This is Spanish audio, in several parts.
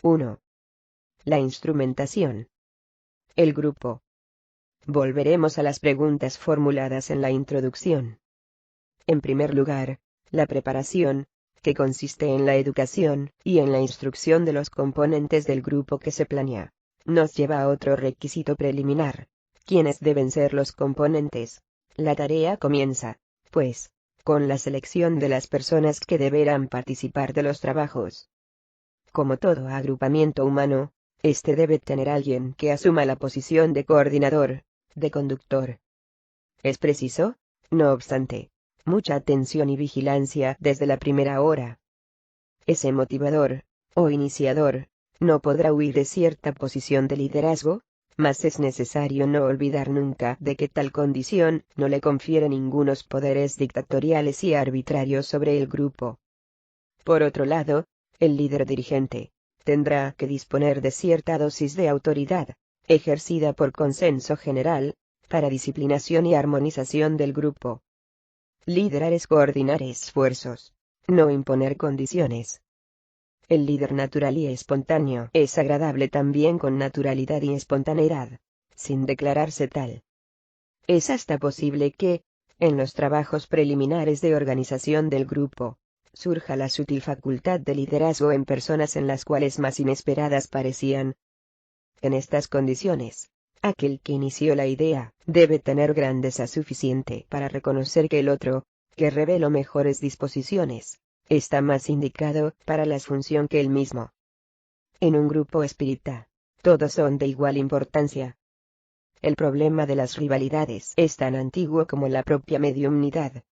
1. La instrumentación. El grupo. Volveremos a las preguntas formuladas en la introducción. En primer lugar, la preparación, que consiste en la educación y en la instrucción de los componentes del grupo que se planea, nos lleva a otro requisito preliminar. ¿Quiénes deben ser los componentes? La tarea comienza, pues, con la selección de las personas que deberán participar de los trabajos. Como todo agrupamiento humano, este debe tener alguien que asuma la posición de coordinador, de conductor. Es preciso, no obstante, mucha atención y vigilancia desde la primera hora. Ese motivador, o iniciador, no podrá huir de cierta posición de liderazgo, mas es necesario no olvidar nunca de que tal condición no le confiere ningunos poderes dictatoriales y arbitrarios sobre el grupo. Por otro lado, el líder dirigente tendrá que disponer de cierta dosis de autoridad, ejercida por consenso general, para disciplinación y armonización del grupo. Liderar es coordinar esfuerzos, no imponer condiciones. El líder natural y espontáneo es agradable también con naturalidad y espontaneidad, sin declararse tal. Es hasta posible que, en los trabajos preliminares de organización del grupo, surja la sutil facultad de liderazgo en personas en las cuales más inesperadas parecían. En estas condiciones, aquel que inició la idea debe tener grandeza suficiente para reconocer que el otro, que reveló mejores disposiciones, está más indicado para la función que él mismo. En un grupo espírita, todos son de igual importancia. El problema de las rivalidades es tan antiguo como la propia mediumnidad.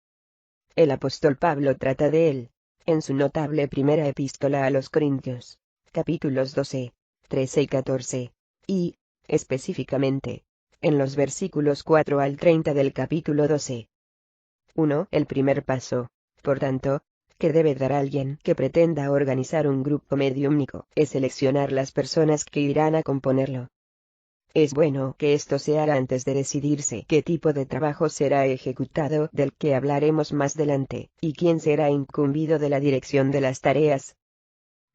El apóstol Pablo trata de él, en su notable primera epístola a los Corintios, capítulos 12, 13 y 14, y, específicamente, en los versículos 4 al 30 del capítulo 12. 1. El primer paso, por tanto, que debe dar alguien que pretenda organizar un grupo mediúmnico, es seleccionar las personas que irán a componerlo. Es bueno que esto se haga antes de decidirse qué tipo de trabajo será ejecutado, del que hablaremos más adelante, y quién será incumbido de la dirección de las tareas.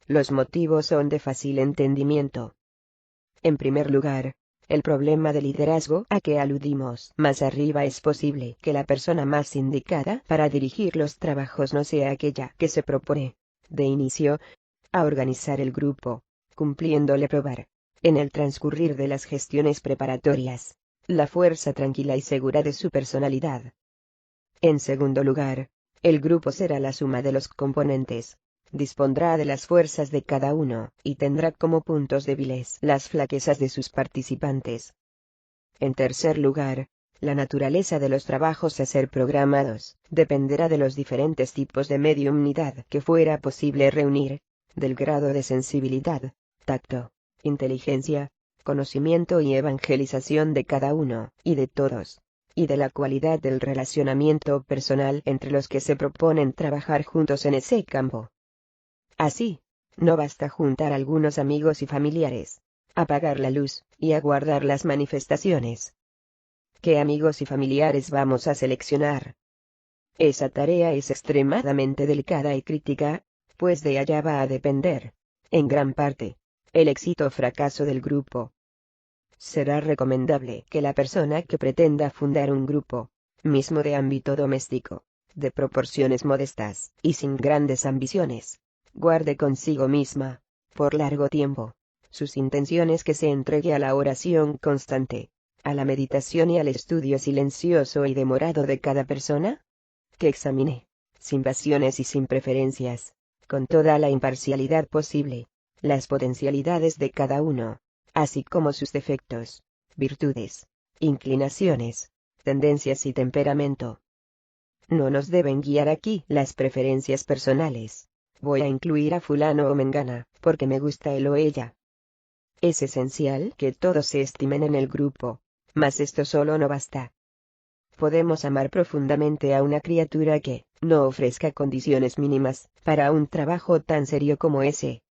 Los motivos son de fácil entendimiento. En primer lugar, el problema de liderazgo a que aludimos más arriba es posible que la persona más indicada para dirigir los trabajos no sea aquella que se propone, de inicio, a organizar el grupo, cumpliéndole probar, en el transcurrir de las gestiones preparatorias, la fuerza tranquila y segura de su personalidad. En segundo lugar, el grupo será la suma de los componentes, dispondrá de las fuerzas de cada uno, y tendrá como puntos débiles las flaquezas de sus participantes. En tercer lugar, la naturaleza de los trabajos a ser programados, dependerá de los diferentes tipos de mediumnidad que fuera posible reunir, del grado de sensibilidad, tacto, inteligencia, conocimiento y evangelización de cada uno, y de todos, y de la cualidad del relacionamiento personal entre los que se proponen trabajar juntos en ese campo. Así, no basta juntar algunos amigos y familiares, apagar la luz, y aguardar las manifestaciones. ¿Qué amigos y familiares vamos a seleccionar? Esa tarea es extremadamente delicada y crítica, pues de allá va a depender, en gran parte, el éxito o fracaso del grupo. Será recomendable que la persona que pretenda fundar un grupo, mismo de ámbito doméstico, de proporciones modestas y sin grandes ambiciones, guarde consigo misma, por largo tiempo, sus intenciones, que se entregue a la oración constante, a la meditación y al estudio silencioso y demorado de cada persona, que examine, sin pasiones y sin preferencias, con toda la imparcialidad posible, las potencialidades de cada uno, así como sus defectos, virtudes, inclinaciones, tendencias y temperamento. No nos deben guiar aquí las preferencias personales. Voy a incluir a fulano o mengana, porque me gusta él o ella. Es esencial que todos se estimen en el grupo, mas esto solo no basta. Podemos amar profundamente a una criatura que no ofrezca condiciones mínimas para un trabajo tan serio como ese.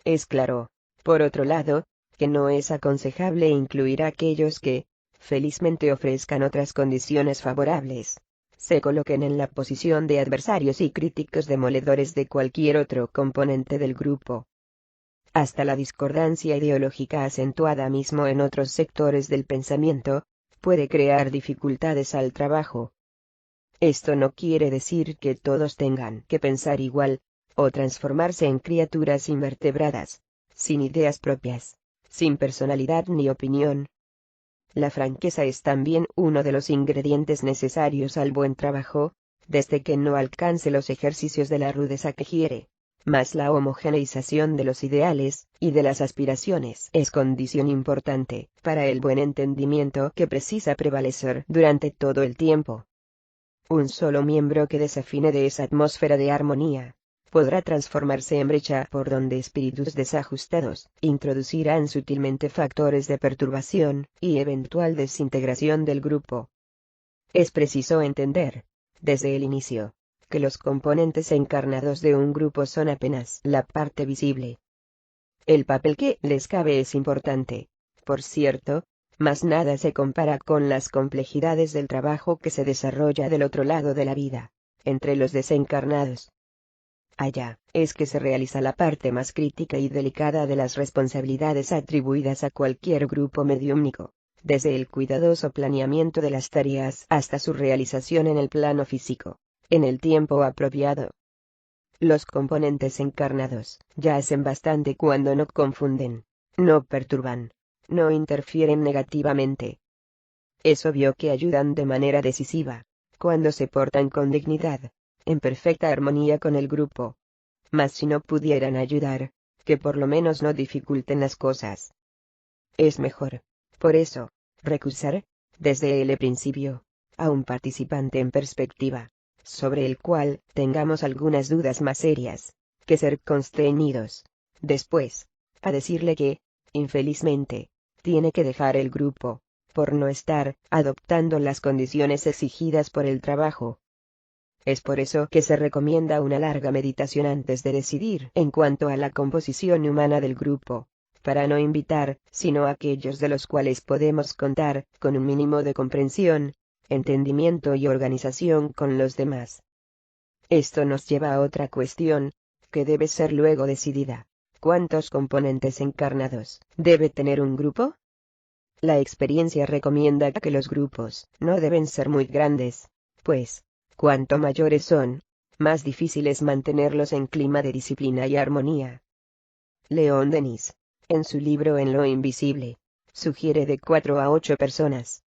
Es claro, por otro lado, que no es aconsejable incluir a aquellos que, felizmente, ofrezcan otras condiciones favorables, se coloquen en la posición de adversarios y críticos demoledores de cualquier otro componente del grupo. hasta la discordancia ideológica acentuada mismo en otros sectores del pensamiento, puede crear dificultades al trabajo. Esto no quiere decir que todos tengan que pensar igual, o transformarse en criaturas invertebradas, sin ideas propias, sin personalidad ni opinión. La franqueza es también uno de los ingredientes necesarios al buen trabajo, desde que no alcance los ejercicios de la rudeza que hiere. Mas la homogeneización de los ideales y de las aspiraciones es condición importante para el buen entendimiento que precisa prevalecer durante todo el tiempo. Un solo miembro que desafine de esa atmósfera de armonía podrá transformarse en brecha por donde espíritus desajustados introducirán sutilmente factores de perturbación y eventual desintegración del grupo. Es preciso entender, desde el inicio, que los componentes encarnados de un grupo son apenas la parte visible. El papel que les cabe es importante, por cierto, mas nada se compara con las complejidades del trabajo que se desarrolla del otro lado de la vida, entre los desencarnados. Allá es que se realiza la parte más crítica y delicada de las responsabilidades atribuidas a cualquier grupo mediúmnico, desde el cuidadoso planeamiento de las tareas hasta su realización en el plano físico, en el tiempo apropiado. Los componentes encarnados ya hacen bastante cuando no confunden, no perturban, no interfieren negativamente. Es obvio que ayudan de manera decisiva, cuando se portan con dignidad, en perfecta armonía con el grupo. Mas si no pudieran ayudar, que por lo menos no dificulten las cosas. Es mejor, por eso, recusar, desde el principio, a un participante en perspectiva, sobre el cual tengamos algunas dudas más serias, que ser constreñidos, después, a decirle que, infelizmente, tiene que dejar el grupo, por no estar adoptando las condiciones exigidas por el trabajo. Es por eso que se recomienda una larga meditación antes de decidir en cuanto a la composición humana del grupo, para no invitar, sino a aquellos de los cuales podemos contar con un mínimo de comprensión, entendimiento y organización con los demás. Esto nos lleva a otra cuestión, que debe ser luego decidida. ¿Cuántos componentes encarnados debe tener un grupo? La experiencia recomienda que los grupos no deben ser muy grandes, pues, cuanto mayores son, más difícil es mantenerlos en clima de disciplina y armonía. León Denis, en su libro En lo invisible, sugiere de 4 a 8 personas.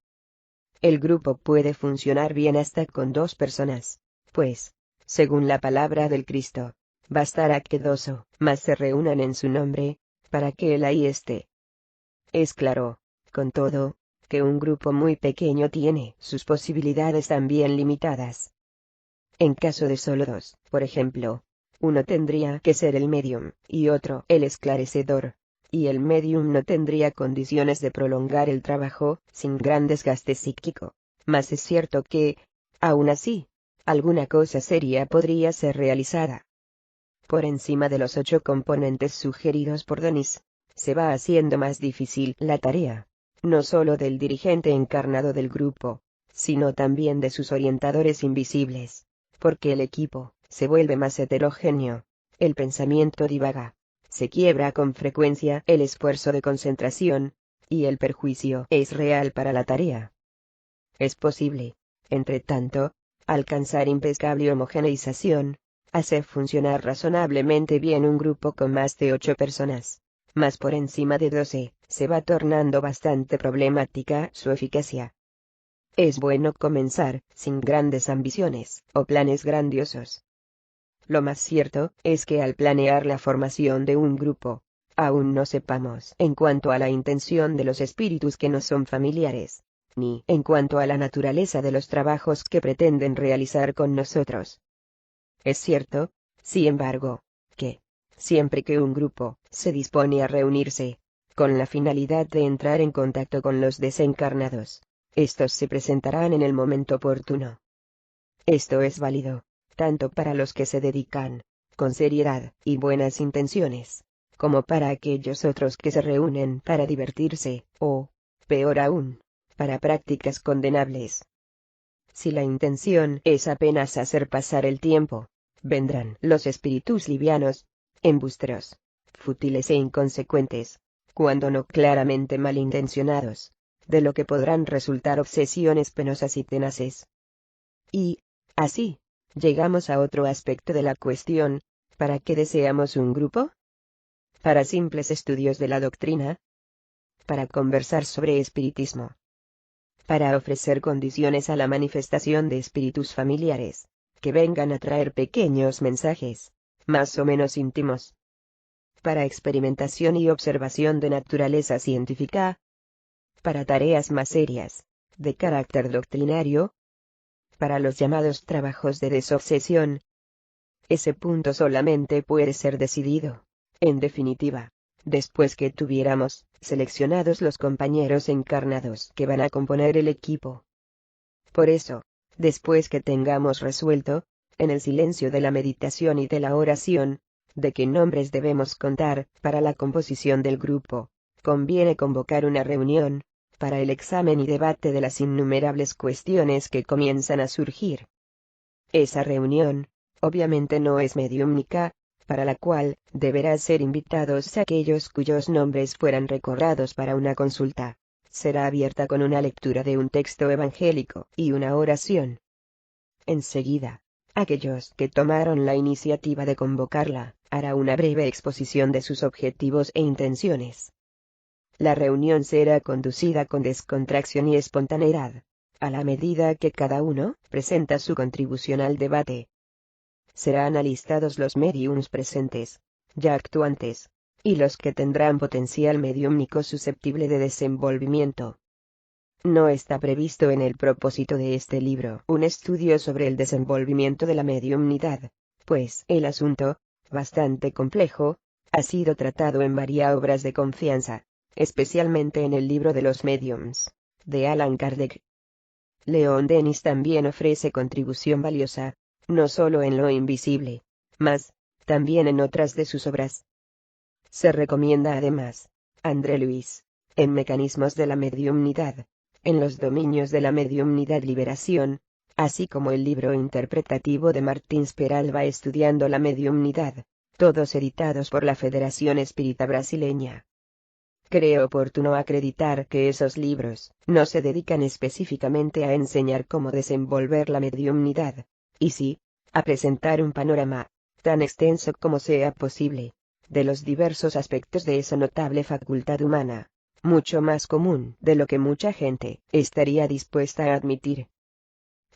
El grupo puede funcionar bien hasta con 2 personas, pues, según la palabra del Cristo, bastará que 2 o más se reúnan en su nombre, para que Él ahí esté. Es claro, con todo, que un grupo muy pequeño tiene sus posibilidades también limitadas. En caso de solo 2, por ejemplo, uno tendría que ser el medium, y otro el esclarecedor, y el medium no tendría condiciones de prolongar el trabajo, sin gran desgaste psíquico, mas es cierto que, aún así, alguna cosa seria podría ser realizada. Por encima de los 8 componentes sugeridos por Denis, se va haciendo más difícil la tarea, no solo del dirigente encarnado del grupo, sino también de sus orientadores invisibles, porque el equipo se vuelve más heterogéneo, el pensamiento divaga, se quiebra con frecuencia el esfuerzo de concentración, y el perjuicio es real para la tarea. Es posible, entre tanto, alcanzar impecable homogeneización, hacer funcionar razonablemente bien un grupo con más de 8 personas, mas por encima de 12, se va tornando bastante problemática su eficacia. Es bueno comenzar, sin grandes ambiciones, o planes grandiosos. Lo más cierto, es que al planear la formación de un grupo, aún no sepamos en cuanto a la intención de los espíritus que nos son familiares, ni en cuanto a la naturaleza de los trabajos que pretenden realizar con nosotros. Es cierto, sin embargo, que, siempre que un grupo se dispone a reunirse, con la finalidad de entrar en contacto con los desencarnados, estos se presentarán en el momento oportuno. Esto es válido, tanto para los que se dedican, con seriedad y buenas intenciones, como para aquellos otros que se reúnen para divertirse, o, peor aún, para prácticas condenables. Si la intención es apenas hacer pasar el tiempo, vendrán los espíritus livianos, embusteros, fútiles e inconsecuentes, cuando no claramente malintencionados, de lo que podrán resultar obsesiones penosas y tenaces. Y, así, llegamos a otro aspecto de la cuestión: ¿para qué deseamos un grupo? ¿Para simples estudios de la doctrina? ¿Para conversar sobre espiritismo? ¿Para ofrecer condiciones a la manifestación de espíritus familiares, que vengan a traer pequeños mensajes, más o menos íntimos? ¿Para experimentación y observación de naturaleza científica? ¿Para tareas más serias, de carácter doctrinario? ¿Para los llamados trabajos de desobsesión? Ese punto solamente puede ser decidido, en definitiva, después que tuviéramos seleccionados los compañeros encarnados que van a componer el equipo. Por eso, después que tengamos resuelto, en el silencio de la meditación y de la oración, de qué nombres debemos contar para la composición del grupo, conviene convocar una reunión, para el examen y debate de las innumerables cuestiones que comienzan a surgir. Esa reunión, obviamente no es mediúmnica, para la cual deberán ser invitados aquellos cuyos nombres fueran recordados para una consulta. Será abierta con una lectura de un texto evangélico y una oración. Enseguida, aquellos que tomaron la iniciativa de convocarla, hará una breve exposición de sus objetivos e intenciones. La reunión será conducida con descontracción y espontaneidad, a la medida que cada uno presenta su contribución al debate. Serán alistados los médiums presentes, ya actuantes, y los que tendrán potencial mediúmnico susceptible de desenvolvimiento. No está previsto en el propósito de este libro un estudio sobre el desenvolvimiento de la mediumnidad, pues el asunto, bastante complejo, ha sido tratado en varias obras de confianza, especialmente en el libro de los mediums, de Allan Kardec. Leon Denis también ofrece contribución valiosa, no solo en lo invisible, mas también en otras de sus obras. Se recomienda además, André Luis, en Mecanismos de la Mediumnidad, en los dominios de la mediumnidad liberación, así como el libro interpretativo de Martins Peralva Estudiando la Mediumnidad, todos editados por la Federación Espírita Brasileña. Creo oportuno acreditar que esos libros no se dedican específicamente a enseñar cómo desenvolver la mediumnidad, y sí, a presentar un panorama, tan extenso como sea posible, de los diversos aspectos de esa notable facultad humana, mucho más común de lo que mucha gente estaría dispuesta a admitir.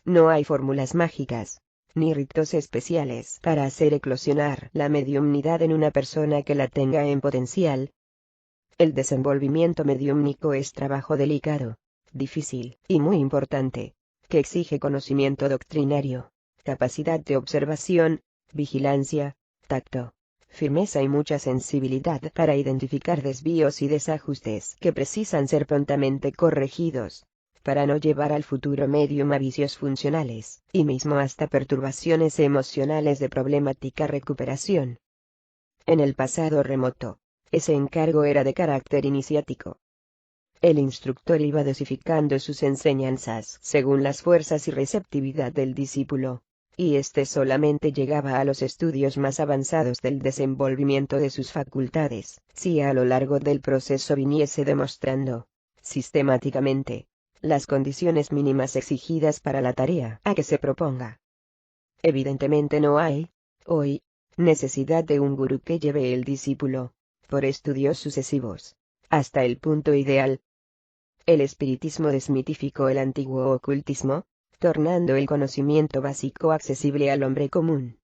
No hay fórmulas mágicas, ni ritos especiales para hacer eclosionar la mediumnidad en una persona que la tenga en potencial. El desenvolvimiento mediúmnico es trabajo delicado, difícil y muy importante, que exige conocimiento doctrinario, capacidad de observación, vigilancia, tacto, firmeza y mucha sensibilidad para identificar desvíos y desajustes que precisan ser prontamente corregidos, para no llevar al futuro medium a vicios funcionales, y mismo hasta perturbaciones emocionales de problemática recuperación. En el pasado remoto, ese encargo era de carácter iniciático. El instructor iba dosificando sus enseñanzas según las fuerzas y receptividad del discípulo, y éste solamente llegaba a los estudios más avanzados del desenvolvimiento de sus facultades, si a lo largo del proceso viniese demostrando, sistemáticamente, las condiciones mínimas exigidas para la tarea a que se proponga. Evidentemente no hay, hoy, necesidad de un gurú que lleve el discípulo, por estudios sucesivos, hasta el punto ideal. El espiritismo desmitificó el antiguo ocultismo, tornando el conocimiento básico accesible al hombre común.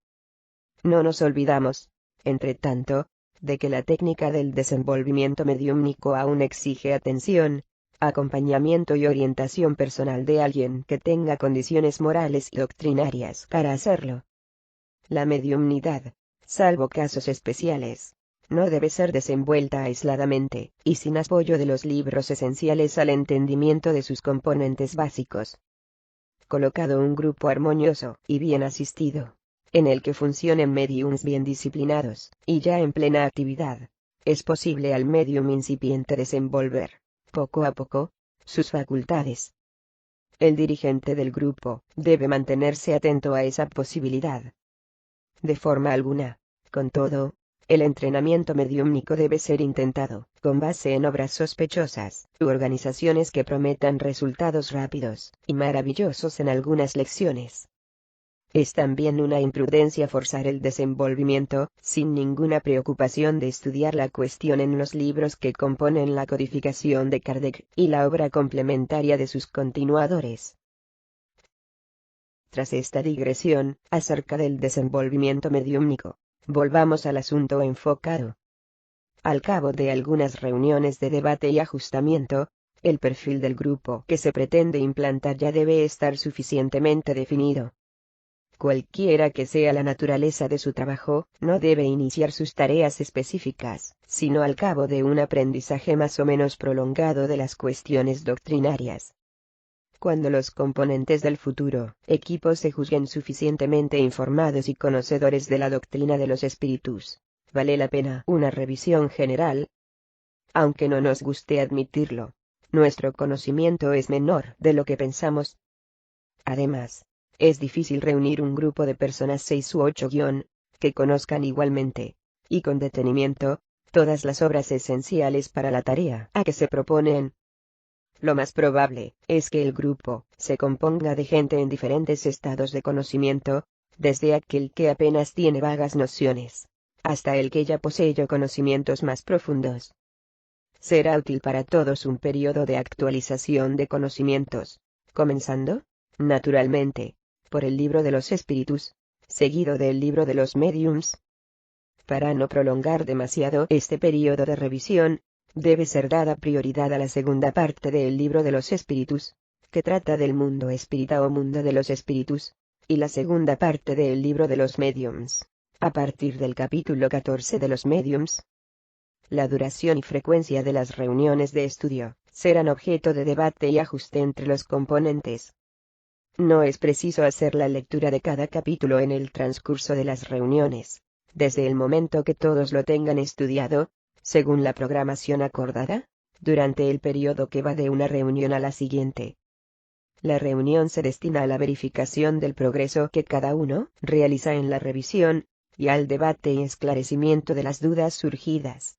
No nos olvidamos, entre tanto, de que la técnica del desenvolvimiento mediúmnico aún exige atención, acompañamiento y orientación personal de alguien que tenga condiciones morales y doctrinarias para hacerlo. La mediumnidad, salvo casos especiales, no debe ser desenvuelta aisladamente, y sin apoyo de los libros esenciales al entendimiento de sus componentes básicos. Colocado un grupo armonioso y bien asistido, en el que funcionen mediums bien disciplinados, y ya en plena actividad, es posible al medium incipiente desenvolver, poco a poco, sus facultades. El dirigente del grupo debe mantenerse atento a esa posibilidad. De forma alguna, con todo, El entrenamiento mediúmnico debe ser intentado, con base en obras sospechosas, u organizaciones que prometan resultados rápidos y maravillosos en algunas lecciones. Es también una imprudencia forzar el desenvolvimiento, sin ninguna preocupación de estudiar la cuestión en los libros que componen la codificación de Kardec, y la obra complementaria de sus continuadores. Tras esta digresión, acerca del desenvolvimiento mediúmnico, volvamos al asunto enfocado. Al cabo de algunas reuniones de debate y ajustamiento, el perfil del grupo que se pretende implantar ya debe estar suficientemente definido. Cualquiera que sea la naturaleza de su trabajo, no debe iniciar sus tareas específicas, sino al cabo de un aprendizaje más o menos prolongado de las cuestiones doctrinarias. Cuando los componentes del futuro equipo se juzguen suficientemente informados y conocedores de la doctrina de los espíritus, vale la pena una revisión general. Aunque no nos guste admitirlo, nuestro conocimiento es menor de lo que pensamos. Además, es difícil reunir un grupo de personas 6 u 8 que conozcan igualmente, y con detenimiento, todas las obras esenciales para la tarea a que se proponen. Lo más probable es que el grupo se componga de gente en diferentes estados de conocimiento, desde aquel que apenas tiene vagas nociones, hasta el que ya posee conocimientos más profundos. Será útil para todos un periodo de actualización de conocimientos, comenzando, naturalmente, por el libro de los espíritus, seguido del libro de los médiums. Para no prolongar demasiado este periodo de revisión, debe ser dada prioridad a la segunda parte del libro de los espíritus, que trata del mundo espírita o mundo de los espíritus, y la segunda parte del libro de los médiums, a partir del capítulo 14 de los médiums. La duración y frecuencia de las reuniones de estudio serán objeto de debate y ajuste entre los componentes. No es preciso hacer la lectura de cada capítulo en el transcurso de las reuniones, desde el momento que todos lo tengan estudiado, según la programación acordada, durante el periodo que va de una reunión a la siguiente. La reunión se destina a la verificación del progreso que cada uno realiza en la revisión, y al debate y esclarecimiento de las dudas surgidas.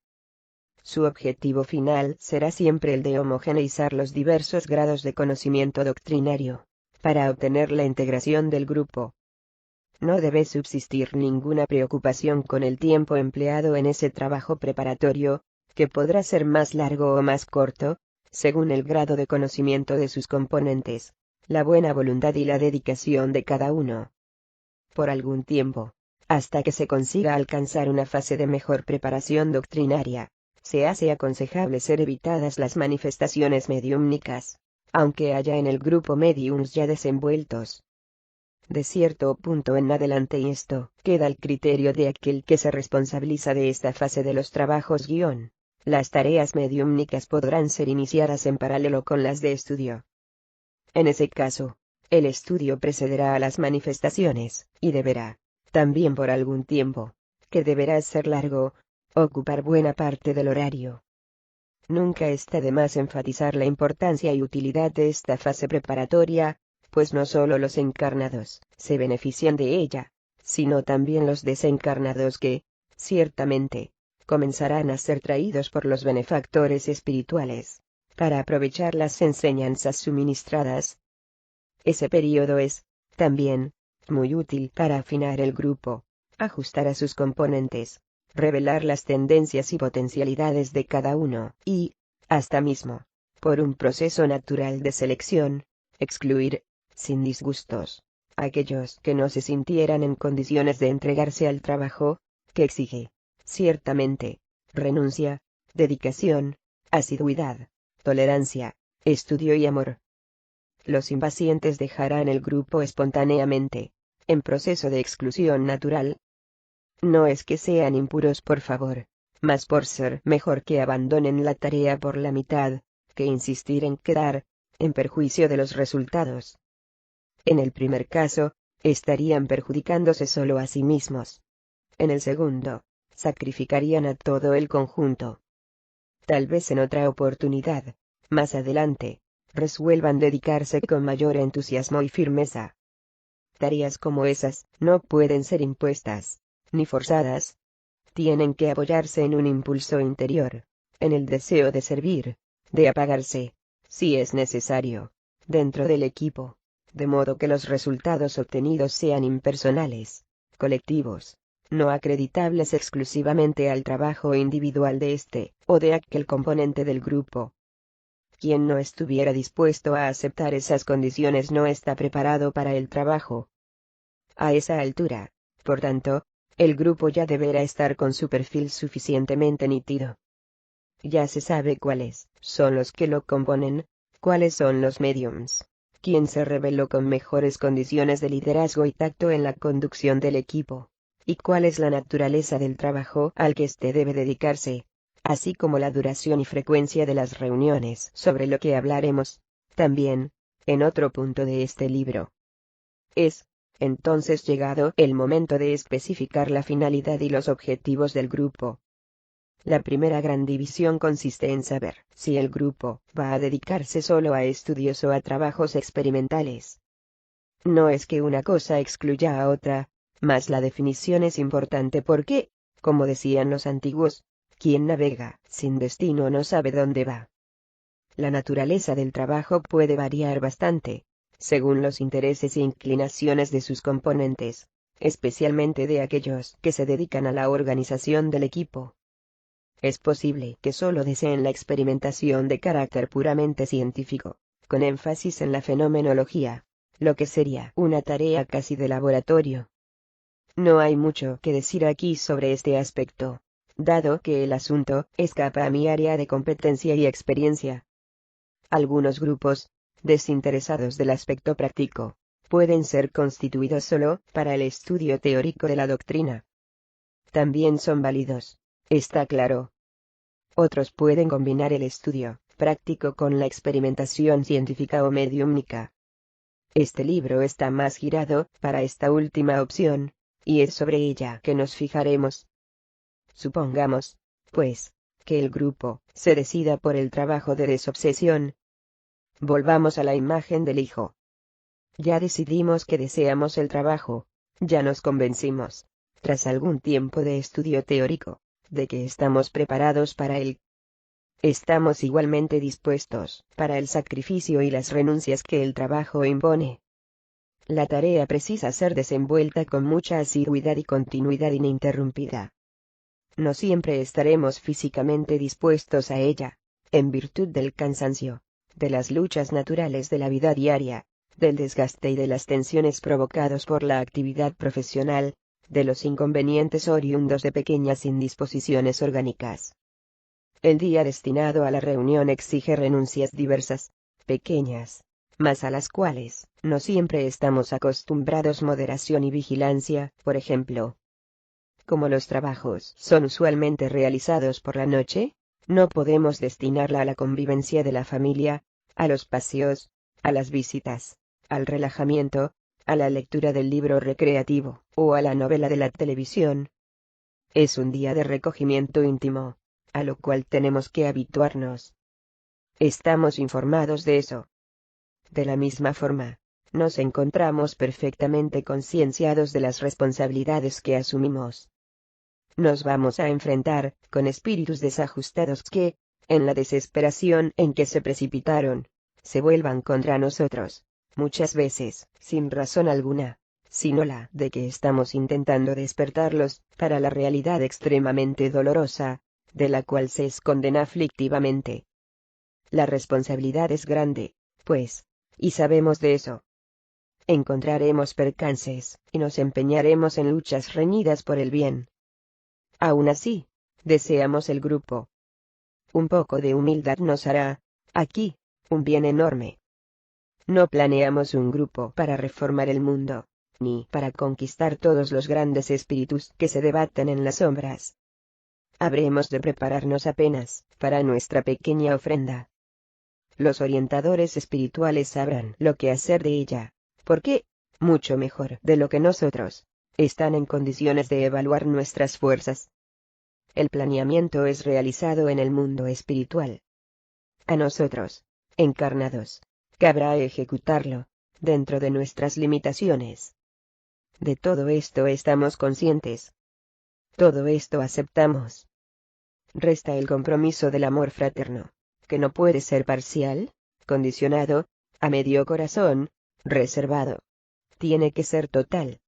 Su objetivo final será siempre el de homogeneizar los diversos grados de conocimiento doctrinario, para obtener la integración del grupo. No debe subsistir ninguna preocupación con el tiempo empleado en ese trabajo preparatorio, que podrá ser más largo o más corto, según el grado de conocimiento de sus componentes, la buena voluntad y la dedicación de cada uno. Por algún tiempo, hasta que se consiga alcanzar una fase de mejor preparación doctrinaria, se hace aconsejable ser evitadas las manifestaciones mediúmnicas, aunque haya en el grupo médiums ya desenvueltos. De cierto punto en adelante, y esto queda al criterio de aquel que se responsabiliza de esta fase de los trabajos las tareas mediúmnicas podrán ser iniciadas en paralelo con las de estudio. En ese caso, el estudio precederá a las manifestaciones, y deberá, también por algún tiempo, que deberá ser largo, ocupar buena parte del horario. Nunca está de más enfatizar la importancia y utilidad de esta fase preparatoria, pues no solo los encarnados se benefician de ella, sino también los desencarnados que, ciertamente, comenzarán a ser traídos por los benefactores espirituales, para aprovechar las enseñanzas suministradas. Ese periodo es, también, muy útil para afinar el grupo, ajustar a sus componentes, revelar las tendencias y potencialidades de cada uno, y, hasta mismo, por un proceso natural de selección, excluir, sin disgustos, aquellos que no se sintieran en condiciones de entregarse al trabajo, que exige, ciertamente, renuncia, dedicación, asiduidad, tolerancia, estudio y amor. Los impacientes dejarán el grupo espontáneamente, en proceso de exclusión natural. No es que sean impuros por favor, mas por ser mejor que abandonen la tarea por la mitad, que insistir en quedar, en perjuicio de los resultados. En el primer caso, estarían perjudicándose solo a sí mismos. En el segundo, sacrificarían a todo el conjunto. Tal vez en otra oportunidad, más adelante, resuelvan dedicarse con mayor entusiasmo y firmeza. Tareas como esas no pueden ser impuestas, ni forzadas. tienen que apoyarse en un impulso interior, en el deseo de servir, de apagarse, si es necesario, dentro del equipo, de modo que los resultados obtenidos sean impersonales, colectivos, no acreditables exclusivamente al trabajo individual de este o de aquel componente del grupo. Quien no estuviera dispuesto a aceptar esas condiciones no está preparado para el trabajo. A esa altura, por tanto, el grupo ya deberá estar con su perfil suficientemente nítido. Ya se sabe cuáles son los que lo componen, cuáles son los mediums, quién se reveló con mejores condiciones de liderazgo y tacto en la conducción del equipo, y cuál es la naturaleza del trabajo al que éste debe dedicarse, así como la duración y frecuencia de las reuniones, sobre lo que hablaremos, también, en otro punto de este libro. Es, entonces, llegado el momento de especificar la finalidad y los objetivos del grupo. La primera gran división consiste en saber si el grupo va a dedicarse solo a estudios o a trabajos experimentales. No es que una cosa excluya a otra, mas la definición es importante porque, como decían los antiguos, quien navega sin destino no sabe dónde va. La naturaleza del trabajo puede variar bastante, según los intereses e inclinaciones de sus componentes, especialmente de aquellos que se dedican a la organización del equipo. Es posible que solo deseen la experimentación de carácter puramente científico, con énfasis en la fenomenología, lo que sería una tarea casi de laboratorio. No hay mucho que decir aquí sobre este aspecto, dado que el asunto escapa a mi área de competencia y experiencia. Algunos grupos, desinteresados del aspecto práctico, pueden ser constituidos solo para el estudio teórico de la doctrina. También son válidos, está claro. Otros pueden combinar el estudio práctico con la experimentación científica o mediúmnica. Este libro está más girado para esta última opción, y es sobre ella que nos fijaremos. Supongamos, pues, que el grupo se decida por el trabajo de desobsesión. Volvamos a la imagen del hijo. Ya decidimos que deseamos el trabajo, ya nos convencimos, tras algún tiempo de estudio teórico, de que estamos preparados para él. Estamos igualmente dispuestos para el sacrificio y las renuncias que el trabajo impone. La tarea precisa ser desenvuelta con mucha asiduidad y continuidad ininterrumpida. No siempre estaremos físicamente dispuestos a ella, en virtud del cansancio, de las luchas naturales de la vida diaria, del desgaste y de las tensiones provocados por la actividad profesional, de los inconvenientes oriundos de pequeñas indisposiciones orgánicas. El día destinado a la reunión exige renuncias diversas, pequeñas, mas a las cuales no siempre estamos acostumbrados. Moderación y vigilancia, por ejemplo. Como los trabajos son usualmente realizados por la noche, no podemos destinarla a la convivencia de la familia, a los paseos, a las visitas, al relajamiento, a la lectura del libro recreativo, o a la novela de la televisión. Es un día de recogimiento íntimo, a lo cual tenemos que habituarnos. Estamos informados de eso. De la misma forma, nos encontramos perfectamente concienciados de las responsabilidades que asumimos. Nos vamos a enfrentar con espíritus desajustados que, en la desesperación en que se precipitaron, se vuelvan contra nosotros, muchas veces, sin razón alguna, sino la de que estamos intentando despertarlos para la realidad extremadamente dolorosa, de la cual se esconden aflictivamente. La responsabilidad es grande, pues, y sabemos de eso. Encontraremos percances, y nos empeñaremos en luchas reñidas por el bien. Aún así, deseamos el grupo. Un poco de humildad nos hará, aquí, un bien enorme. No planeamos un grupo para reformar el mundo, ni para conquistar todos los grandes espíritus que se debaten en las sombras. Habremos de prepararnos apenas para nuestra pequeña ofrenda. Los orientadores espirituales sabrán lo que hacer de ella, porque, mucho mejor de lo que nosotros, están en condiciones de evaluar nuestras fuerzas. El planeamiento es realizado en el mundo espiritual. A nosotros, encarnados, cabrá ejecutarlo, dentro de nuestras limitaciones. De todo esto estamos conscientes. todo esto aceptamos. Resta el compromiso del amor fraterno, que no puede ser parcial, condicionado, a medio corazón, reservado. Tiene que ser total.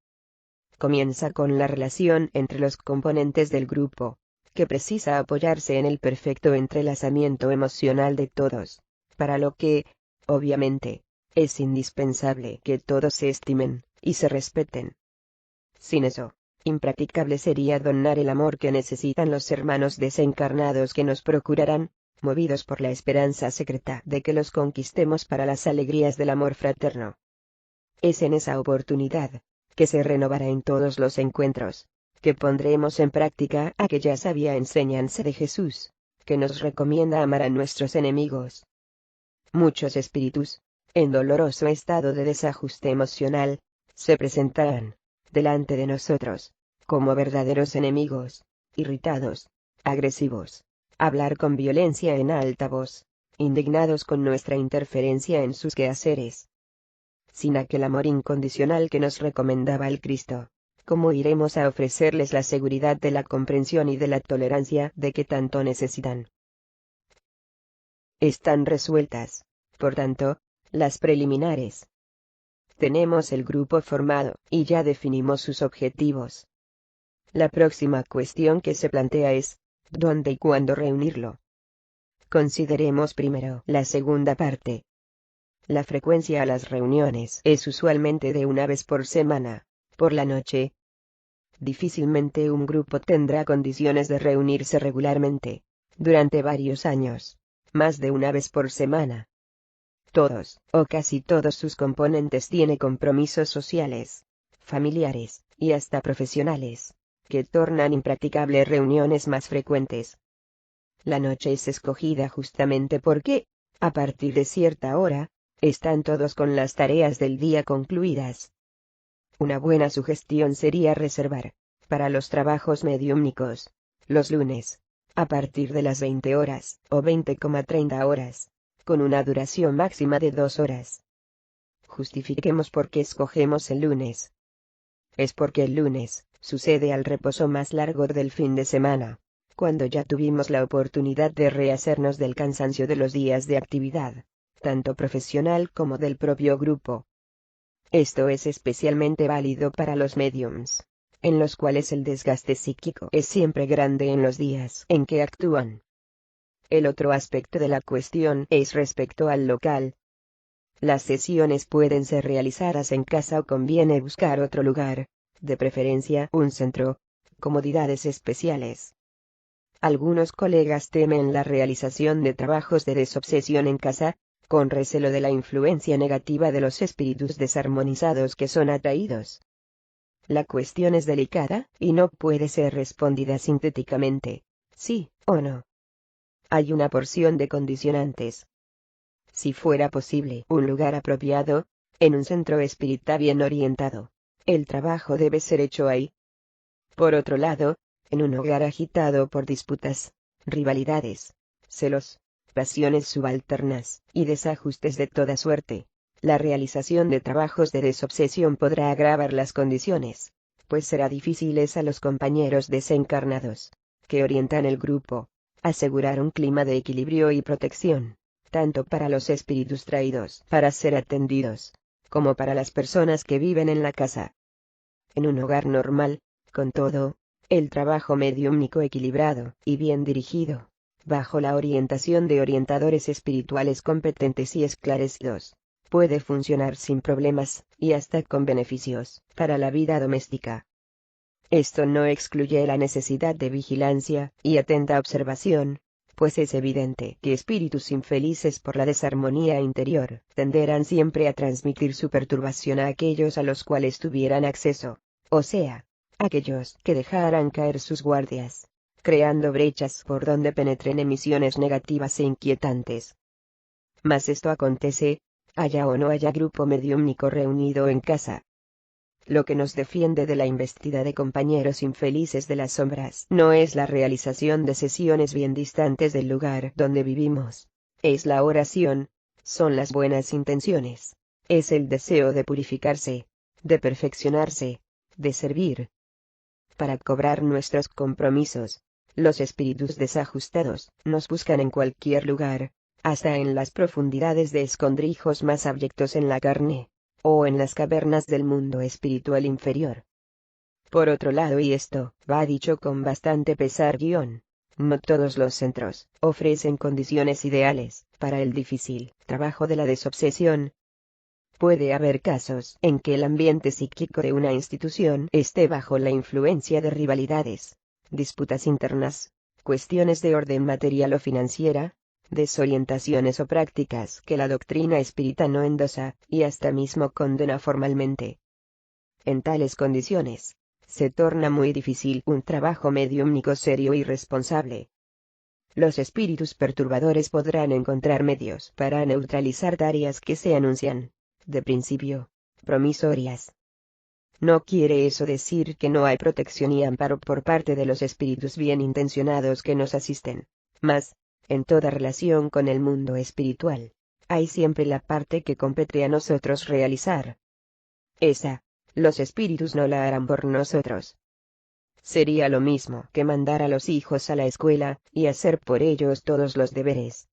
Comienza con la relación entre los componentes del grupo, que precisa apoyarse en el perfecto entrelazamiento emocional de todos, para lo que, obviamente, es indispensable que todos se estimen y se respeten. Sin eso, impracticable sería donar el amor que necesitan los hermanos desencarnados que nos procurarán, movidos por la esperanza secreta de que los conquistemos para las alegrías del amor fraterno. Es en esa oportunidad, que se renovará en todos los encuentros, que pondremos en práctica aquella sabia enseñanza de Jesús, que nos recomienda amar a nuestros enemigos. Muchos espíritus, en doloroso estado de desajuste emocional, se presentarán, delante de nosotros, como verdaderos enemigos, irritados, agresivos, hablar con violencia en alta voz, indignados con nuestra interferencia en sus quehaceres. Sin aquel amor incondicional que nos recomendaba el Cristo, ¿cómo iremos a ofrecerles la seguridad de la comprensión y de la tolerancia de que tanto necesitan? Están resueltas, por tanto, las preliminares. Tenemos el grupo formado, y ya definimos sus objetivos. La próxima cuestión que se plantea es, ¿dónde y cuándo reunirlo? Consideremos primero la segunda parte. La frecuencia a las reuniones es usualmente de una vez por semana, por la noche. Difícilmente un grupo tendrá condiciones de reunirse regularmente, durante varios años, más de una vez por semana. Todos, o casi todos sus componentes tienen compromisos sociales, familiares, y hasta profesionales, que tornan impracticables reuniones más frecuentes. La noche es escogida justamente porque, a partir de cierta hora, están todos con las tareas del día concluidas. Una buena sugestión sería reservar, para los trabajos mediúmnicos, los lunes, a partir de las 20 horas, o 20,30 horas, con una duración máxima de 2 horas. Justifiquemos por qué escogemos el lunes. Es porque el lunes, sucede al reposo más largo del fin de semana, cuando ya tuvimos la oportunidad de rehacernos del cansancio de los días de actividad, tanto profesional como del propio grupo. Esto es especialmente válido para los médiums, en los cuales el desgaste psíquico es siempre grande en los días en que actúan. El otro aspecto de la cuestión es respecto al local. Las sesiones pueden ser realizadas en casa o conviene buscar otro lugar, de preferencia un centro, comodidades especiales. Algunos colegas temen la realización de trabajos de desobsesión en casa, con recelo de la influencia negativa de los espíritus desarmonizados que son atraídos. La cuestión es delicada, y no puede ser respondida sintéticamente, sí o no. Hay una porción de condicionantes. Si fuera posible un lugar apropiado, en un centro espírita bien orientado, el trabajo debe ser hecho ahí. Por otro lado, en un hogar agitado por disputas, rivalidades, celos, pasiones subalternas, y desajustes de toda suerte, la realización de trabajos de desobsesión podrá agravar las condiciones, pues será difíciles a los compañeros desencarnados, que orientan el grupo, asegurar un clima de equilibrio y protección, tanto para los espíritus traídos para ser atendidos, como para las personas que viven en la casa. En un hogar normal, con todo, el trabajo mediúmnico equilibrado y bien dirigido, bajo la orientación de orientadores espirituales competentes y esclarecidos, puede funcionar sin problemas, y hasta con beneficios, para la vida doméstica. Esto no excluye la necesidad de vigilancia y atenta observación, pues es evidente que espíritus infelices por la desarmonía interior tenderán siempre a transmitir su perturbación a aquellos a los cuales tuvieran acceso, o sea, aquellos que dejaran caer sus guardias, creando brechas por donde penetren emisiones negativas e inquietantes. Mas esto acontece, haya o no haya grupo mediúmnico reunido en casa. Lo que nos defiende de la embestida de compañeros infelices de las sombras no es la realización de sesiones bien distantes del lugar donde vivimos, es la oración, son las buenas intenciones, es el deseo de purificarse, de perfeccionarse, de servir. para cobrar nuestros compromisos. Los espíritus desajustados nos buscan en cualquier lugar, hasta en las profundidades de escondrijos más abyectos en la carne, o en las cavernas del mundo espiritual inferior. Por otro lado, y esto va dicho con bastante pesar, no todos los centros ofrecen condiciones ideales para el difícil trabajo de la desobsesión. Puede haber casos en que el ambiente psíquico de una institución esté bajo la influencia de rivalidades, disputas internas, cuestiones de orden material o financiera, desorientaciones o prácticas que la doctrina espírita no endosa, y hasta mismo condena formalmente. En tales condiciones, se torna muy difícil un trabajo mediúmnico serio y responsable. Los espíritus perturbadores podrán encontrar medios para neutralizar tareas que se anuncian, de principio, promisorias. No quiere eso decir que no hay protección y amparo por parte de los espíritus bien intencionados que nos asisten, mas, en toda relación con el mundo espiritual, hay siempre la parte que compete a nosotros realizar. Esa, los espíritus no la harán por nosotros. Sería lo mismo que mandar a los hijos a la escuela, y hacer por ellos todos los deberes.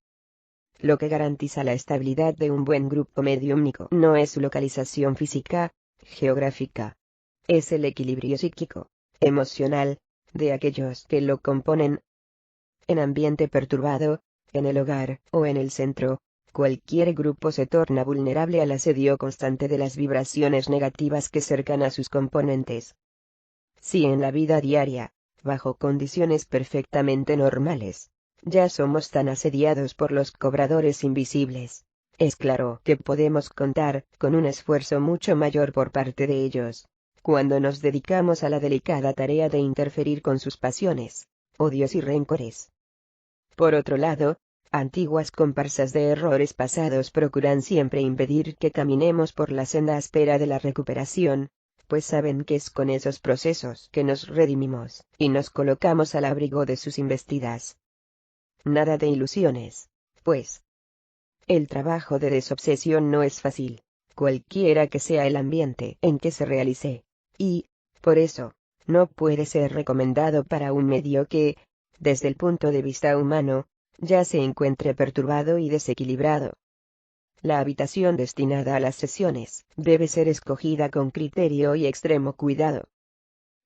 Lo que garantiza la estabilidad de un buen grupo mediúmnico no es su localización física, geográfica. Es el equilibrio psíquico, emocional, de aquellos que lo componen. En ambiente perturbado, en el hogar o en el centro, cualquier grupo se torna vulnerable al asedio constante de las vibraciones negativas que cercan a sus componentes. Si en la vida diaria, bajo condiciones perfectamente normales, ya somos tan asediados por los cobradores invisibles, es claro que podemos contar con un esfuerzo mucho mayor por parte de ellos, cuando nos dedicamos a la delicada tarea de interferir con sus pasiones, odios y rencores. Por otro lado, antiguas comparsas de errores pasados procuran siempre impedir que caminemos por la senda áspera de la recuperación, pues saben que es con esos procesos que nos redimimos, y nos colocamos al abrigo de sus embestidas. Nada de ilusiones, pues. El trabajo de desobsesión no es fácil, cualquiera que sea el ambiente en que se realice, y, por eso, no puede ser recomendado para un medio que, desde el punto de vista humano, ya se encuentre perturbado y desequilibrado. La habitación destinada a las sesiones debe ser escogida con criterio y extremo cuidado.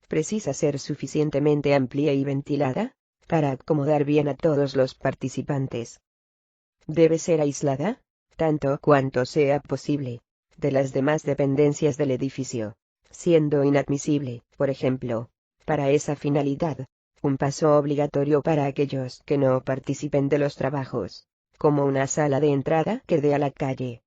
Precisa ser suficientemente amplia y ventilada, para acomodar bien a todos los participantes. Debe ser aislada, tanto cuanto sea posible, de las demás dependencias del edificio, siendo inadmisible, por ejemplo, para esa finalidad, un paso obligatorio para aquellos que no participen de los trabajos, como una sala de entrada que dé a la calle.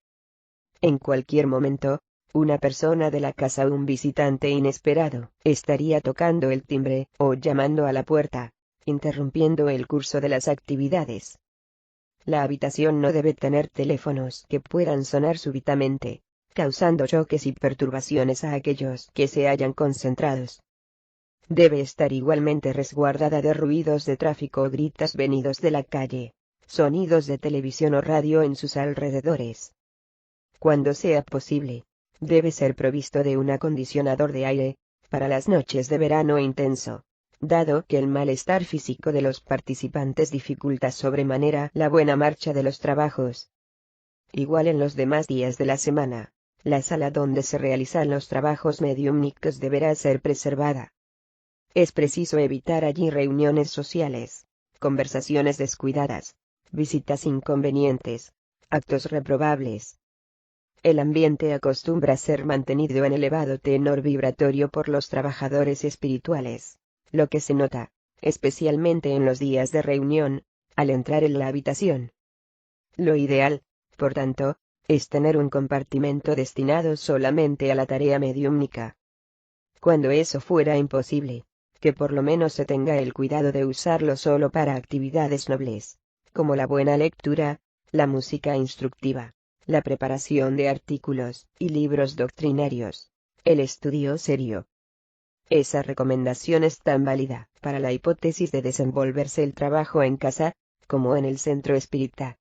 En cualquier momento, una persona de la casa o un visitante inesperado estaría tocando el timbre o llamando a la puerta, interrumpiendo el curso de las actividades. La habitación no debe tener teléfonos que puedan sonar súbitamente, causando choques y perturbaciones a aquellos que se hallan concentrados. Debe estar igualmente resguardada de ruidos de tráfico o gritos venidos de la calle, sonidos de televisión o radio en sus alrededores. Cuando sea posible, debe ser provisto de un acondicionador de aire, para las noches de verano intenso, dado que el malestar físico de los participantes dificulta sobremanera la buena marcha de los trabajos. Igual en los demás días de la semana, la sala donde se realizan los trabajos mediúmnicos deberá ser preservada. Es preciso evitar allí reuniones sociales, conversaciones descuidadas, visitas inconvenientes, actos reprobables. El ambiente acostumbra ser mantenido en elevado tenor vibratorio por los trabajadores espirituales, lo que se nota, especialmente en los días de reunión, al entrar en la habitación. Lo ideal, por tanto, es tener un compartimento destinado solamente a la tarea mediúmnica. Cuando eso fuera imposible, que por lo menos se tenga el cuidado de usarlo solo para actividades nobles, como la buena lectura, la música instructiva, la preparación de artículos y libros doctrinarios, el estudio serio. Esa recomendación es tan válida para la hipótesis de desenvolverse el trabajo en casa, como en el centro espírita.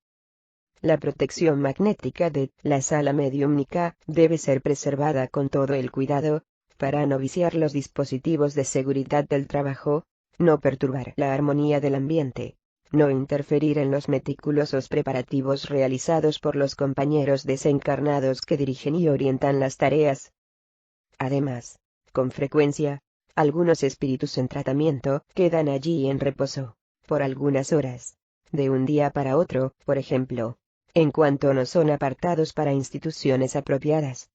La protección magnética de la sala mediúmnica debe ser preservada con todo el cuidado, para no viciar los dispositivos de seguridad del trabajo, no perturbar la armonía del ambiente, no interferir en los meticulosos preparativos realizados por los compañeros desencarnados que dirigen y orientan las tareas. Además, con frecuencia, algunos espíritus en tratamiento quedan allí en reposo, por algunas horas, de un día para otro, por ejemplo, en cuanto no son apartados para instituciones apropiadas.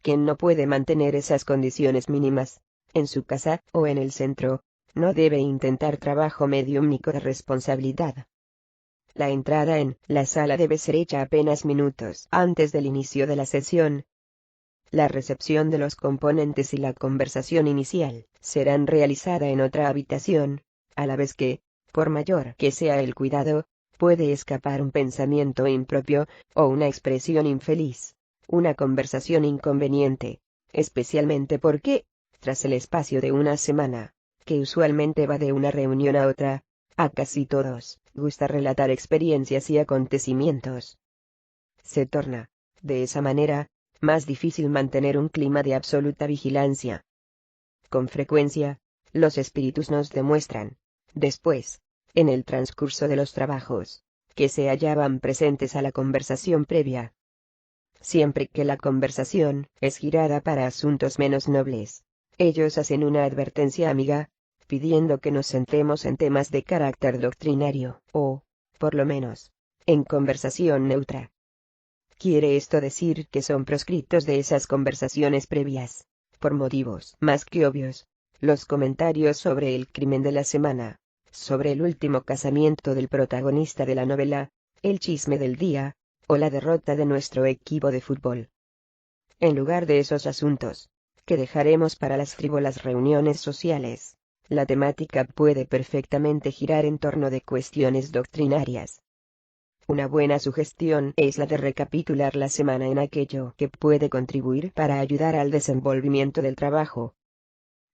Quien no puede mantener esas condiciones mínimas, en su casa o en el centro, no debe intentar trabajo mediúmnico de responsabilidad. La entrada en la sala debe ser hecha apenas minutos antes del inicio de la sesión. La recepción de los componentes y la conversación inicial serán realizada en otra habitación, a la vez que, por mayor que sea el cuidado, puede escapar un pensamiento impropio, o una expresión infeliz, una conversación inconveniente, especialmente porque, tras el espacio de una semana, que usualmente va de una reunión a otra, a casi todos gusta relatar experiencias y acontecimientos. Se torna, de esa manera, más difícil mantener un clima de absoluta vigilancia. Con frecuencia, los espíritus nos demuestran, después, en el transcurso de los trabajos, que se hallaban presentes a la conversación previa. Siempre que la conversación es girada para asuntos menos nobles, ellos hacen una advertencia amiga, pidiendo que nos centremos en temas de carácter doctrinario, o, por lo menos, en conversación neutra. ¿Quiere esto decir que son proscritos de esas conversaciones previas, por motivos más que obvios, los comentarios sobre el crimen de la semana, sobre el último casamiento del protagonista de la novela, el chisme del día, o la derrota de nuestro equipo de fútbol? En lugar de esos asuntos, que dejaremos para las frívolas reuniones sociales, la temática puede perfectamente girar en torno de cuestiones doctrinarias. Una buena sugestión es la de recapitular la semana en aquello que puede contribuir para ayudar al desenvolvimiento del trabajo.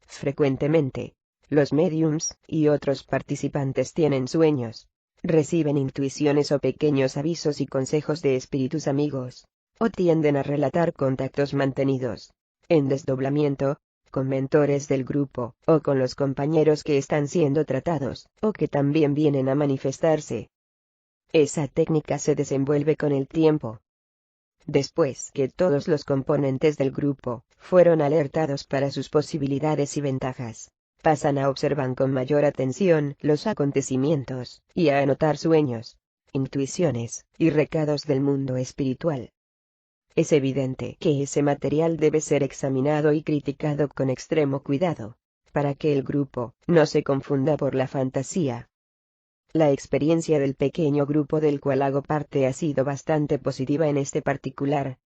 Frecuentemente, los médiums y otros participantes tienen sueños, reciben intuiciones o pequeños avisos y consejos de espíritus amigos, o tienden a relatar contactos mantenidos, en desdoblamiento, con mentores del grupo, o con los compañeros que están siendo tratados, o que también vienen a manifestarse. Esa técnica se desenvuelve con el tiempo. Después que todos los componentes del grupo fueron alertados para sus posibilidades y ventajas, pasan a observar con mayor atención los acontecimientos, y a anotar sueños, intuiciones y recados del mundo espiritual. Es evidente que ese material debe ser examinado y criticado con extremo cuidado, para que el grupo no se confunda por la fantasía. La experiencia del pequeño grupo del cual hago parte ha sido bastante positiva en este particular.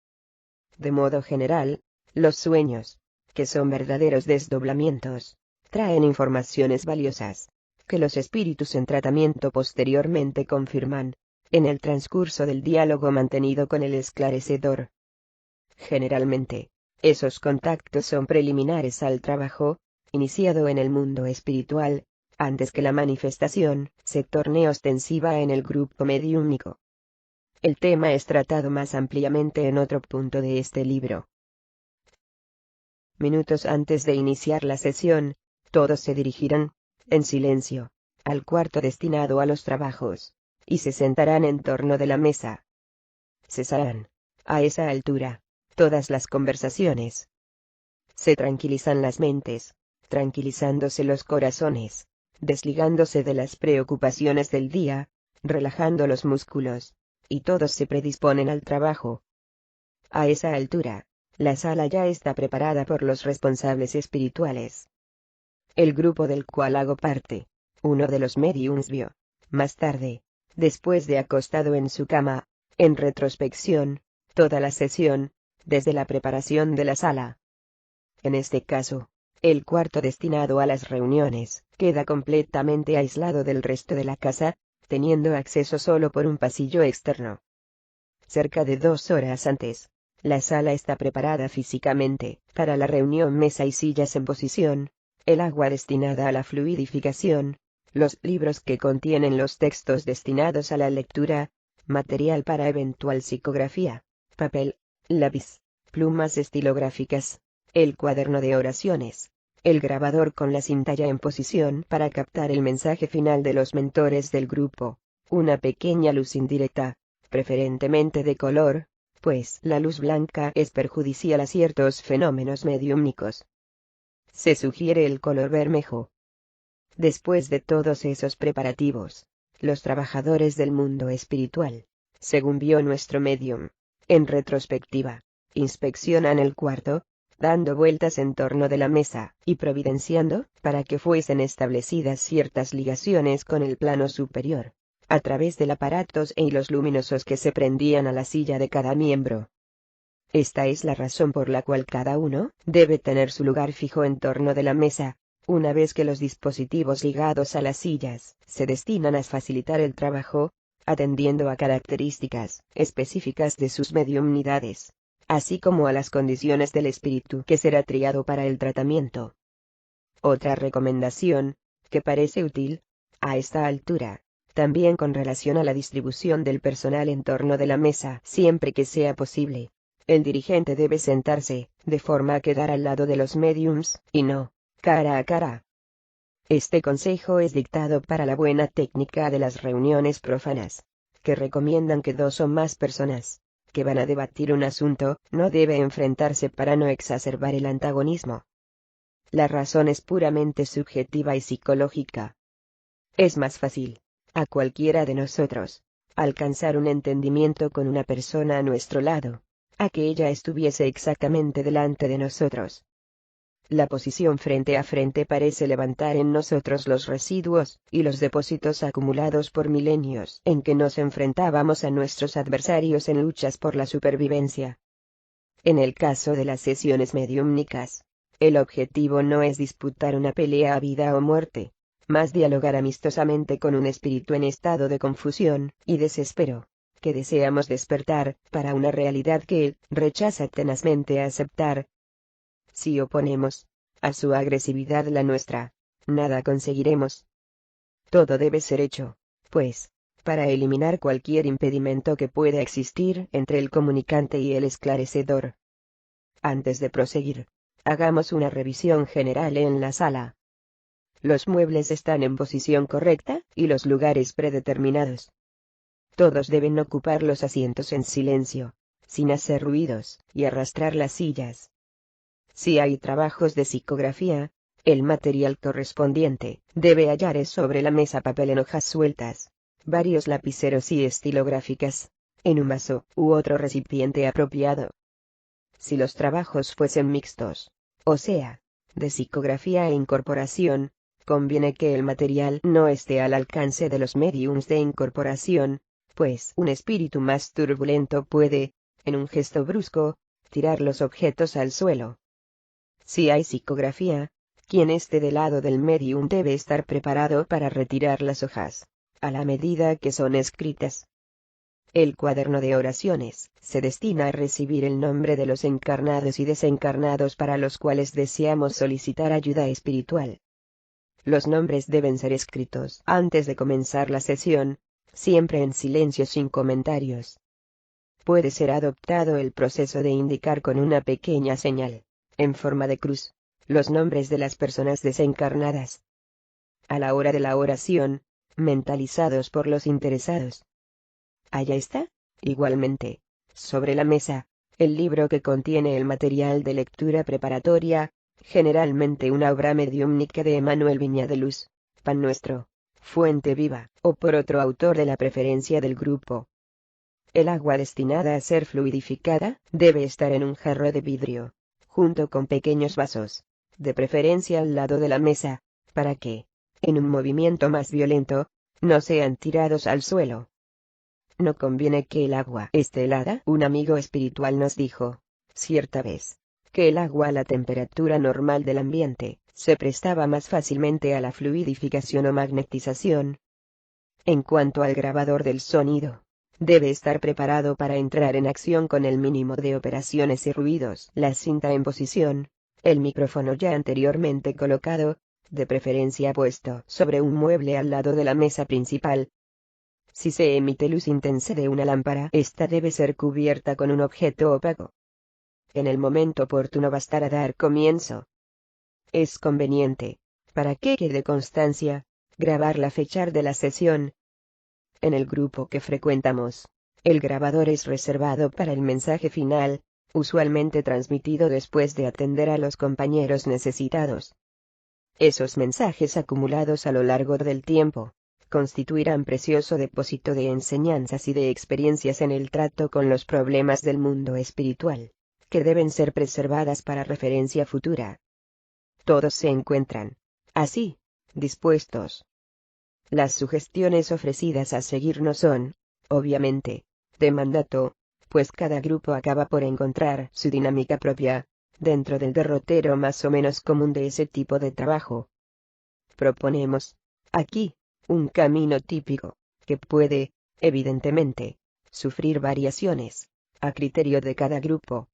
De modo general, los sueños, que son verdaderos desdoblamientos, traen informaciones valiosas, que los espíritus en tratamiento posteriormente confirman, en el transcurso del diálogo mantenido con el esclarecedor. Generalmente, esos contactos son preliminares al trabajo, iniciado en el mundo espiritual, antes que la manifestación se torne ostensiva en el grupo mediúmnico. El tema es tratado más ampliamente en otro punto de este libro. Minutos antes de iniciar la sesión, todos se dirigirán, en silencio, al cuarto destinado a los trabajos, y se sentarán en torno de la mesa. Cesarán, a esa altura, todas las conversaciones. Se tranquilizan las mentes, tranquilizándose los corazones, desligándose de las preocupaciones del día, relajando los músculos, y todos se predisponen al trabajo. A esa altura, la sala ya está preparada por los responsables espirituales. El grupo del cual hago parte, uno de los médiums vio, más tarde, después de acostado en su cama, en retrospección, toda la sesión, desde la preparación de la sala. En este caso, el cuarto destinado a las reuniones queda completamente aislado del resto de la casa, teniendo acceso solo por un pasillo externo. Cerca de 2 horas antes, la sala está preparada físicamente para la reunión, mesa y sillas en posición, el agua destinada a la fluidificación, los libros que contienen los textos destinados a la lectura, material para eventual psicografía, papel, lápiz, plumas estilográficas, El cuaderno de oraciones. El grabador con la cinta ya en posición para captar el mensaje final de los mentores del grupo. Una pequeña luz indirecta, preferentemente de color, pues la luz blanca es perjudicial a ciertos fenómenos mediúmnicos. Se sugiere el color bermejo. Después de todos esos preparativos, los trabajadores del mundo espiritual, según vio nuestro medium, en retrospectiva, inspeccionan el cuarto, dando vueltas en torno de la mesa, y providenciando, para que fuesen establecidas ciertas ligaciones con el plano superior, a través de aparatos e hilos luminosos que se prendían a la silla de cada miembro. Esta es la razón por la cual cada uno debe tener su lugar fijo en torno de la mesa, una vez que los dispositivos ligados a las sillas se destinan a facilitar el trabajo, atendiendo a características específicas de sus mediumnidades, así como a las condiciones del espíritu que será triado para el tratamiento. Otra recomendación, que parece útil, a esta altura, también con relación a la distribución del personal en torno de la mesa, siempre que sea posible, el dirigente debe sentarse, de forma a quedar al lado de los mediums, y no, cara a cara. Este consejo es dictado para la buena técnica de las reuniones profanas, que recomiendan que dos o más personas, que van a debatir un asunto, no debe enfrentarse para no exacerbar el antagonismo. La razón es puramente subjetiva y psicológica. Es más fácil, a cualquiera de nosotros, alcanzar un entendimiento con una persona a nuestro lado, a que ella estuviese exactamente delante de nosotros. La posición frente a frente parece levantar en nosotros los residuos y los depósitos acumulados por milenios en que nos enfrentábamos a nuestros adversarios en luchas por la supervivencia. En el caso de las sesiones mediúmnicas, el objetivo no es disputar una pelea a vida o muerte, más dialogar amistosamente con un espíritu en estado de confusión y desespero, que deseamos despertar para una realidad que él rechaza tenazmente aceptar. Si oponemos a su agresividad la nuestra, nada conseguiremos. Todo debe ser hecho, pues, para eliminar cualquier impedimento que pueda existir entre el comunicante y el esclarecedor. Antes de proseguir, hagamos una revisión general en la sala. Los muebles están en posición correcta y los lugares predeterminados. Todos deben ocupar los asientos en silencio, sin hacer ruidos, y arrastrar las sillas. Si hay trabajos de psicografía, el material correspondiente debe hallar sobre la mesa papel en hojas sueltas, varios lapiceros y estilográficas, en un vaso u otro recipiente apropiado. Si los trabajos fuesen mixtos, o sea, de psicografía e incorporación, conviene que el material no esté al alcance de los mediums de incorporación, pues un espíritu más turbulento puede, en un gesto brusco, tirar los objetos al suelo. Si hay psicografía, quien esté del lado del medium debe estar preparado para retirar las hojas, a la medida que son escritas. El cuaderno de oraciones se destina a recibir el nombre de los encarnados y desencarnados para los cuales deseamos solicitar ayuda espiritual. Los nombres deben ser escritos antes de comenzar la sesión, siempre en silencio sin comentarios. Puede ser adoptado el proceso de indicar con una pequeña señal, en forma de cruz, los nombres de las personas desencarnadas. A la hora de la oración, mentalizados por los interesados. Allá está, igualmente, sobre la mesa, el libro que contiene el material de lectura preparatoria, generalmente una obra mediúmnica de Emmanuel Viñadeluz, Pan Nuestro, Fuente Viva, o por otro autor de la preferencia del grupo. El agua destinada a ser fluidificada debe estar en un jarro de vidrio, junto con pequeños vasos, de preferencia al lado de la mesa, para que, en un movimiento más violento, no sean tirados al suelo. No conviene que el agua esté helada. Un amigo espiritual nos dijo, cierta vez, que el agua a la temperatura normal del ambiente se prestaba más fácilmente a la fluidificación o magnetización. En cuanto al grabador del sonido, debe estar preparado para entrar en acción con el mínimo de operaciones y ruidos. La cinta en posición, el micrófono ya anteriormente colocado, de preferencia puesto sobre un mueble al lado de la mesa principal. Si se emite luz intensa de una lámpara, esta debe ser cubierta con un objeto opaco. en el momento oportuno bastará dar comienzo. Es conveniente, para que quede constancia, grabar la fecha de la sesión. En el grupo que frecuentamos, el grabador es reservado para el mensaje final, usualmente transmitido después de atender a los compañeros necesitados. Esos mensajes acumulados a lo largo del tiempo, constituirán precioso depósito de enseñanzas y de experiencias en el trato con los problemas del mundo espiritual, que deben ser preservadas para referencia futura. Todos se encuentran, así, dispuestos. Las sugestiones ofrecidas a seguir no son, obviamente, de mandato, pues cada grupo acaba por encontrar su dinámica propia, dentro del derrotero más o menos común de ese tipo de trabajo. Proponemos, aquí, un camino típico, que puede, evidentemente, sufrir variaciones, a criterio de cada grupo.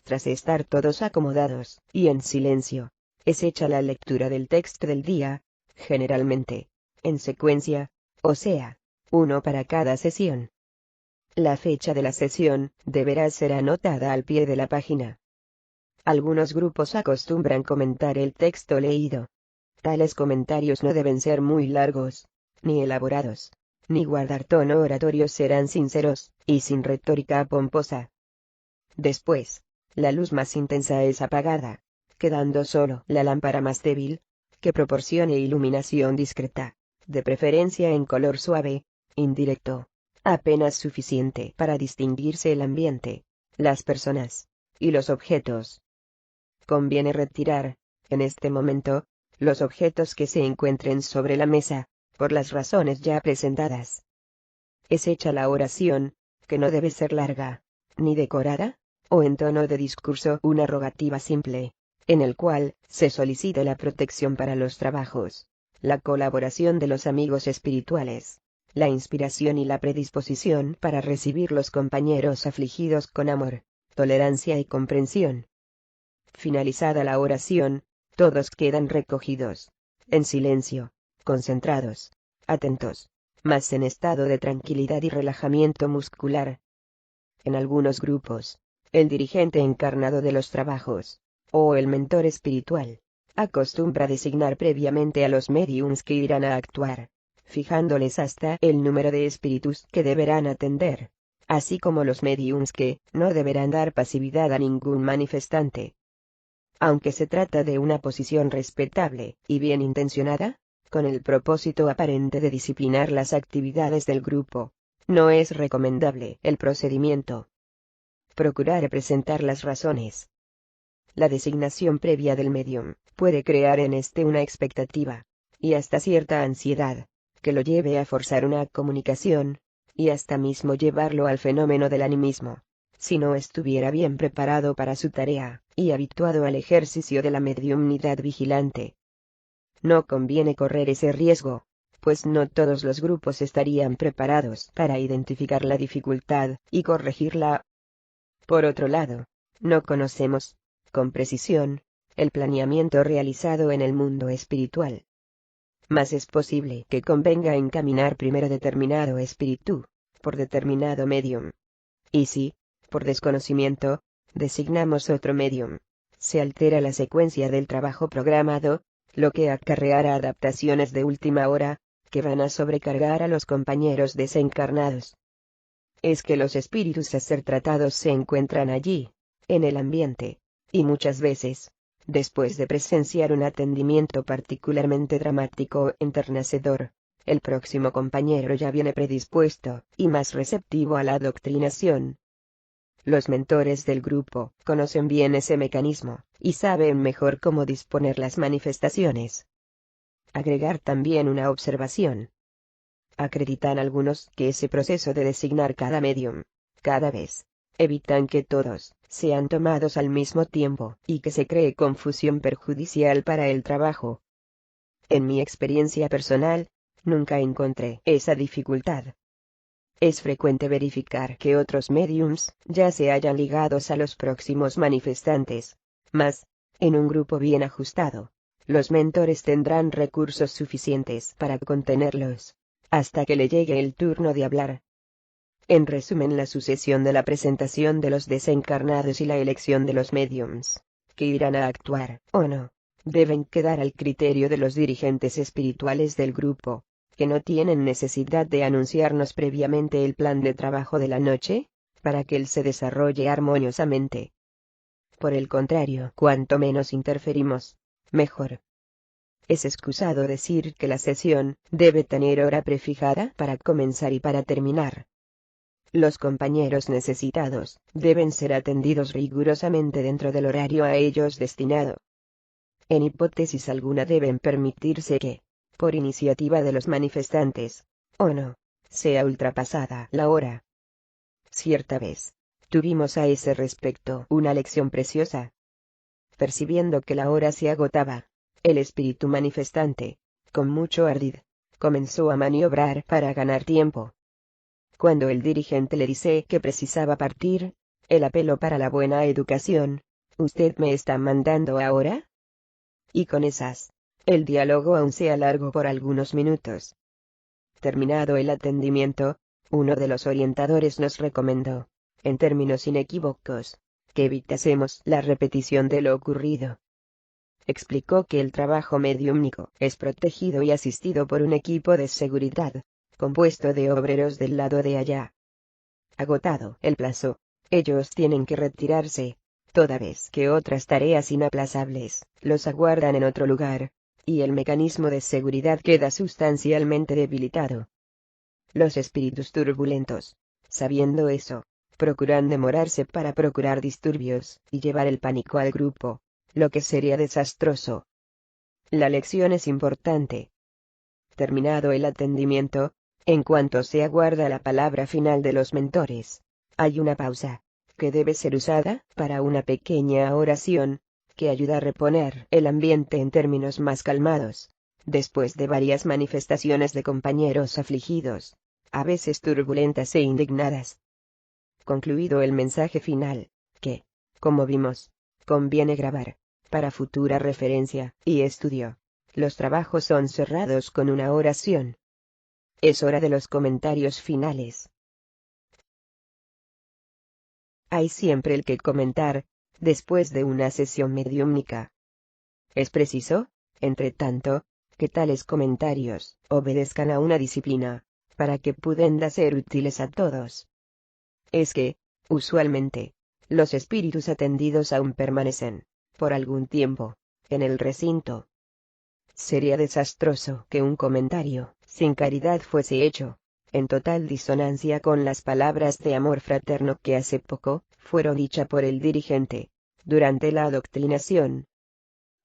Tras estar todos acomodados, y en silencio, es hecha la lectura del texto del día, generalmente, en secuencia, o sea, uno para cada sesión. La fecha de la sesión deberá ser anotada al pie de la página. Algunos grupos acostumbran comentar el texto leído. Tales comentarios no deben ser muy largos, ni elaborados, ni guardar tono oratorio, serán sinceros, y sin retórica pomposa. Después, la luz más intensa es apagada, quedando solo la lámpara más débil, que proporcione iluminación discreta, de preferencia en color suave, indirecto, apenas suficiente para distinguirse el ambiente, las personas, y los objetos. Conviene retirar, en este momento, los objetos que se encuentren sobre la mesa, por las razones ya presentadas. Es hecha la oración, que no debe ser larga, ni decorada, o en tono de discurso una rogativa simple, en el cual se solicita la protección para los trabajos, la colaboración de los amigos espirituales, la inspiración y la predisposición para recibir los compañeros afligidos con amor, tolerancia y comprensión. Finalizada la oración, todos quedan recogidos, en silencio, concentrados, atentos, mas en estado de tranquilidad y relajamiento muscular. En algunos grupos, el dirigente encarnado de los trabajos, o el mentor espiritual, acostumbra designar previamente a los médiums que irán a actuar, fijándoles hasta el número de espíritus que deberán atender, así como los médiums que no deberán dar pasividad a ningún manifestante. Aunque se trata de una posición respetable y bien intencionada, con el propósito aparente de disciplinar las actividades del grupo, no es recomendable el procedimiento. Procurar presentar las razones. La designación previa del medium puede crear en este una expectativa, y hasta cierta ansiedad, que lo lleve a forzar una comunicación, y hasta mismo llevarlo al fenómeno del animismo, si no estuviera bien preparado para su tarea, y habituado al ejercicio de la mediumnidad vigilante. No conviene correr ese riesgo, pues no todos los grupos estarían preparados para identificar la dificultad y corregirla. Por otro lado, no conocemos, con precisión, el planeamiento realizado en el mundo espiritual. Mas es posible que convenga encaminar primero determinado espíritu, por determinado medium. Y si, por desconocimiento, designamos otro medium, se altera la secuencia del trabajo programado, lo que acarreará adaptaciones de última hora, que van a sobrecargar a los compañeros desencarnados. Es que los espíritus a ser tratados se encuentran allí, en el ambiente, y muchas veces, después de presenciar un atendimiento particularmente dramático o enternecedor, el próximo compañero ya viene predispuesto, y más receptivo a la adoctrinación. Los mentores del grupo conocen bien ese mecanismo, y saben mejor cómo disponer las manifestaciones. Agregar también una observación. Acreditan algunos que ese proceso de designar cada medium, cada vez, evitan que todos sean tomados al mismo tiempo, y que se cree confusión perjudicial para el trabajo. En mi experiencia personal, nunca encontré esa dificultad. Es frecuente verificar que otros mediums ya se hayan ligados a los próximos manifestantes, mas, en un grupo bien ajustado, los mentores tendrán recursos suficientes para contenerlos, hasta que le llegue el turno de hablar. En resumen, la sucesión de la presentación de los desencarnados y la elección de los médiums, que irán a actuar, o no, deben quedar al criterio de los dirigentes espirituales del grupo, que no tienen necesidad de anunciarnos previamente el plan de trabajo de la noche, para que él se desarrolle armoniosamente. Por el contrario, cuanto menos interferimos, mejor. Es excusado decir que la sesión debe tener hora prefijada para comenzar y para terminar. Los compañeros necesitados deben ser atendidos rigurosamente dentro del horario a ellos destinado. En hipótesis alguna deben permitirse que, por iniciativa de los manifestantes, o no, sea ultrapasada la hora. Cierta vez, tuvimos a ese respecto una lección preciosa. Percibiendo que la hora se agotaba, el espíritu manifestante, con mucho ardid, comenzó a maniobrar para ganar tiempo. Cuando el dirigente le dice que precisaba partir, el apelo para la buena educación, ¿usted me está mandando ahora? Y con esas, el diálogo aún se alargó por algunos minutos. Terminado el atendimiento, uno de los orientadores nos recomendó, en términos inequívocos, que evitásemos la repetición de lo ocurrido. Explicó que el trabajo mediúmnico es protegido y asistido por un equipo de seguridad, compuesto de obreros del lado de allá. Agotado el plazo, ellos tienen que retirarse, toda vez que otras tareas inaplazables los aguardan en otro lugar, y el mecanismo de seguridad queda sustancialmente debilitado. Los espíritus turbulentos, sabiendo eso, procuran demorarse para procurar disturbios y llevar el pánico al grupo, lo que sería desastroso. La lección es importante. Terminado el atendimiento, en cuanto se aguarda la palabra final de los mentores, hay una pausa, que debe ser usada para una pequeña oración, que ayuda a reponer el ambiente en términos más calmados, después de varias manifestaciones de compañeros afligidos, a veces turbulentas e indignadas. Concluido el mensaje final, que, como vimos, conviene grabar, para futura referencia y estudio, los trabajos son cerrados con una oración. Es hora de los comentarios finales. Hay siempre el que comentar, después de una sesión mediúmnica. Es preciso, entre tanto, que tales comentarios obedezcan a una disciplina, para que puedan ser útiles a todos. Es que, usualmente, los espíritus atendidos aún permanecen, por algún tiempo, en el recinto. Sería desastroso que un comentario, sin caridad, fuese hecho, en total disonancia con las palabras de amor fraterno que hace poco fueron dichas por el dirigente, durante la adoctrinación.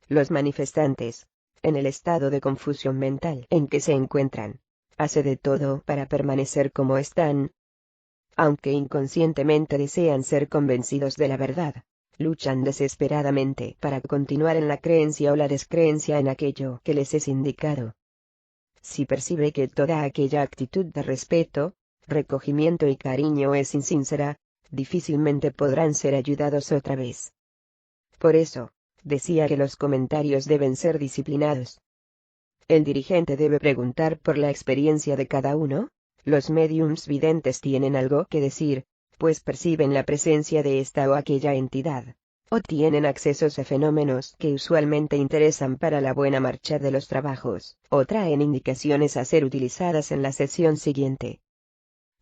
Los manifestantes, en el estado de confusión mental en que se encuentran, hacen de todo para permanecer como están. Aunque inconscientemente desean ser convencidos de la verdad, luchan desesperadamente para continuar en la creencia o la descreencia en aquello que les es indicado. Si percibe que toda aquella actitud de respeto, recogimiento y cariño es insincera, difícilmente podrán ser ayudados otra vez. Por eso, decía que los comentarios deben ser disciplinados. El dirigente debe preguntar por la experiencia de cada uno. Los médiums videntes tienen algo que decir, pues perciben la presencia de esta o aquella entidad, o tienen accesos a fenómenos que usualmente interesan para la buena marcha de los trabajos, o traen indicaciones a ser utilizadas en la sesión siguiente.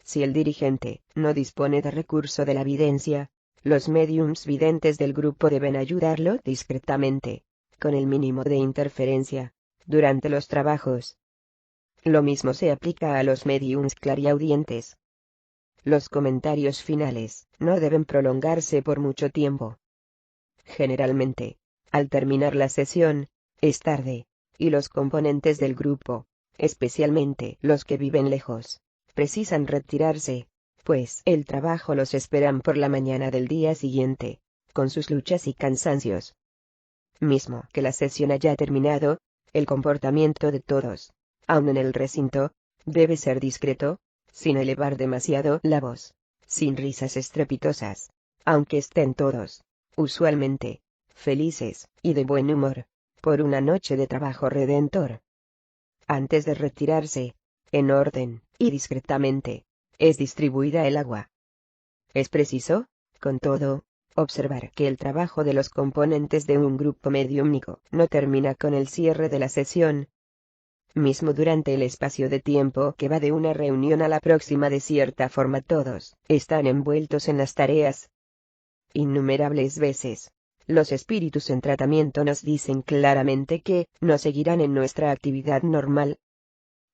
Si el dirigente no dispone de recurso de la videncia, los médiums videntes del grupo deben ayudarlo discretamente, con el mínimo de interferencia, durante los trabajos. Lo mismo se aplica a los médiums clariaudientes. Los comentarios finales no deben prolongarse por mucho tiempo. Generalmente, al terminar la sesión, es tarde, y los componentes del grupo, especialmente los que viven lejos, precisan retirarse, pues el trabajo los esperan por la mañana del día siguiente, con sus luchas y cansancios. Mismo que la sesión haya terminado, el comportamiento de todos, aun en el recinto, debe ser discreto, sin elevar demasiado la voz, sin risas estrepitosas, aunque estén todos, usualmente, felices y de buen humor, por una noche de trabajo redentor. Antes de retirarse, en orden y discretamente, es distribuida el agua. Es preciso, con todo, observar que el trabajo de los componentes de un grupo mediúmnico no termina con el cierre de la sesión. Mismo durante el espacio de tiempo que va de una reunión a la próxima, de cierta forma todos están envueltos en las tareas. Innumerables veces, los espíritus en tratamiento nos dicen claramente que no seguirán en nuestra actividad normal.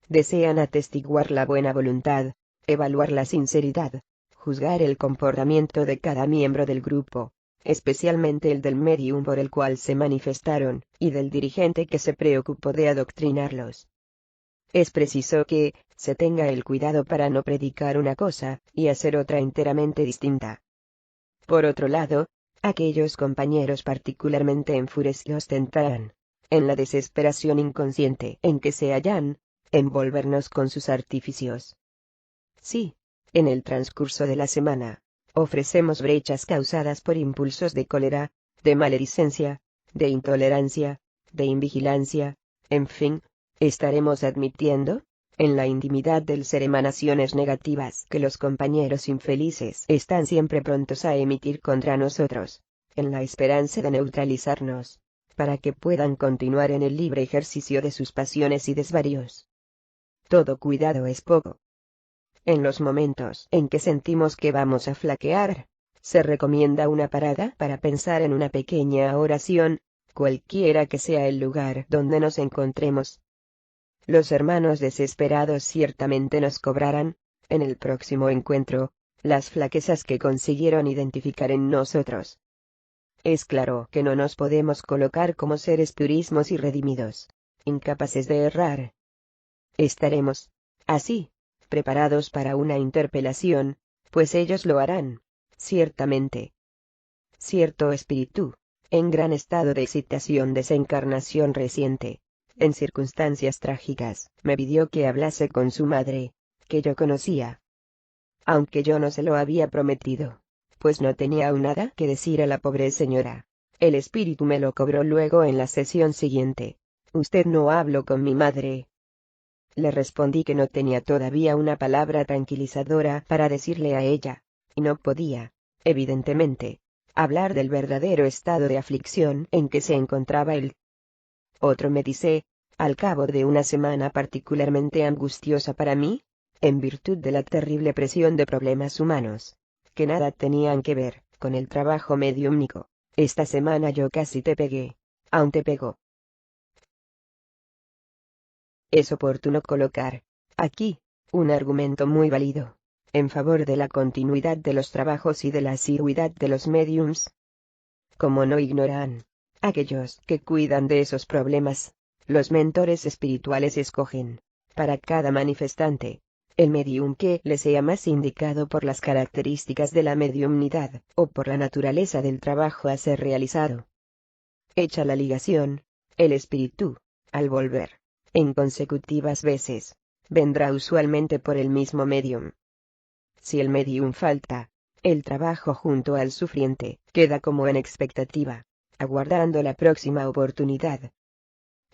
Desean atestiguar la buena voluntad, evaluar la sinceridad, juzgar el comportamiento de cada miembro del grupo, especialmente el del medium por el cual se manifestaron, y del dirigente que se preocupó de adoctrinarlos. Es preciso que se tenga el cuidado para no predicar una cosa y hacer otra enteramente distinta. Por otro lado, aquellos compañeros particularmente enfurecidos tentarán, en la desesperación inconsciente en que se hallan, envolvernos con sus artificios. Sí, en el transcurso de la semana, ofrecemos brechas causadas por impulsos de cólera, de maledicencia, de intolerancia, de invigilancia, en fin, estaremos admitiendo, en la intimidad del ser, emanaciones negativas que los compañeros infelices están siempre prontos a emitir contra nosotros, en la esperanza de neutralizarnos, para que puedan continuar en el libre ejercicio de sus pasiones y desvaríos. Todo cuidado es poco. En los momentos en que sentimos que vamos a flaquear, se recomienda una parada para pensar en una pequeña oración, cualquiera que sea el lugar donde nos encontremos. Los hermanos desesperados ciertamente nos cobrarán, en el próximo encuentro, las flaquezas que consiguieron identificar en nosotros. Es claro que no nos podemos colocar como seres purísimos y redimidos, incapaces de errar. Estaremos, así, preparados para una interpelación, pues ellos lo harán, ciertamente. Cierto espíritu, en gran estado de excitación desencarnación reciente, en circunstancias trágicas, me pidió que hablase con su madre, que yo conocía. Aunque yo no se lo había prometido, pues no tenía aún nada que decir a la pobre señora, el espíritu me lo cobró luego en la sesión siguiente. Usted no habló con mi madre. Le respondí que no tenía todavía una palabra tranquilizadora para decirle a ella, y no podía, evidentemente, hablar del verdadero estado de aflicción en que se encontraba él. Otro me dice, al cabo de una semana particularmente angustiosa para mí, en virtud de la terrible presión de problemas humanos, que nada tenían que ver con el trabajo mediúmnico, esta semana yo casi te pegué, aún te pego. Es oportuno colocar, aquí, un argumento muy válido, en favor de la continuidad de los trabajos y de la asiduidad de los médiums. Como no ignoran, aquellos que cuidan de esos problemas, los mentores espirituales escogen, para cada manifestante, el medium que le sea más indicado por las características de la mediumnidad, o por la naturaleza del trabajo a ser realizado. Hecha la ligación, el espíritu, al volver, en consecutivas veces, vendrá usualmente por el mismo medium. Si el medium falta, el trabajo junto al sufriente queda como en expectativa, aguardando la próxima oportunidad.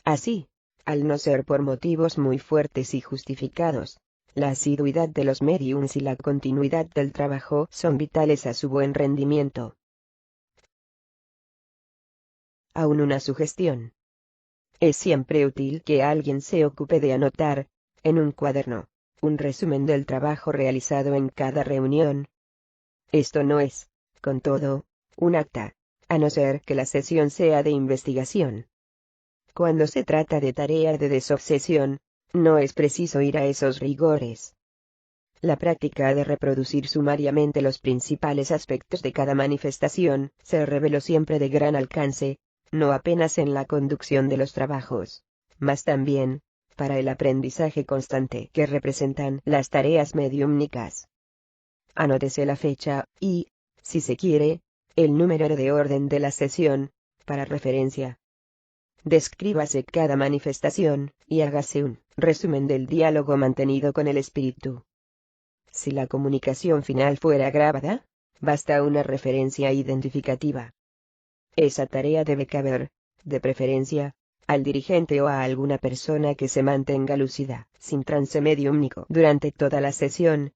Así, al no ser por motivos muy fuertes y justificados, la asiduidad de los mediums y la continuidad del trabajo son vitales a su buen rendimiento. Aún una sugestión. Es siempre útil que alguien se ocupe de anotar, en un cuaderno, un resumen del trabajo realizado en cada reunión. Esto no es, con todo, un acta, a no ser que la sesión sea de investigación. Cuando se trata de tarea de desobsesión, no es preciso ir a esos rigores. La práctica de reproducir sumariamente los principales aspectos de cada manifestación se reveló siempre de gran alcance, no apenas en la conducción de los trabajos, mas también, para el aprendizaje constante que representan las tareas mediúmnicas. Anótese la fecha, y, si se quiere, el número de orden de la sesión, para referencia. Descríbase cada manifestación, y hágase un resumen del diálogo mantenido con el espíritu. Si la comunicación final fuera grabada, basta una referencia identificativa. Esa tarea debe caber, de preferencia, al dirigente o a alguna persona que se mantenga lúcida, sin trance mediúmnico durante toda la sesión.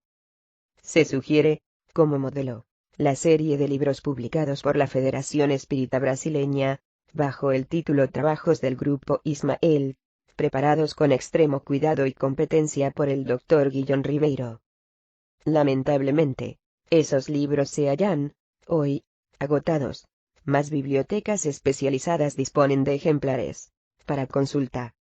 Se sugiere, como modelo, la serie de libros publicados por la Federación Espírita Brasileña, bajo el título Trabajos del Grupo Ismael, preparados con extremo cuidado y competencia por el Dr. Guillón Ribeiro. Lamentablemente, esos libros se hallan, hoy, agotados. Más bibliotecas especializadas disponen de ejemplares, para consulta.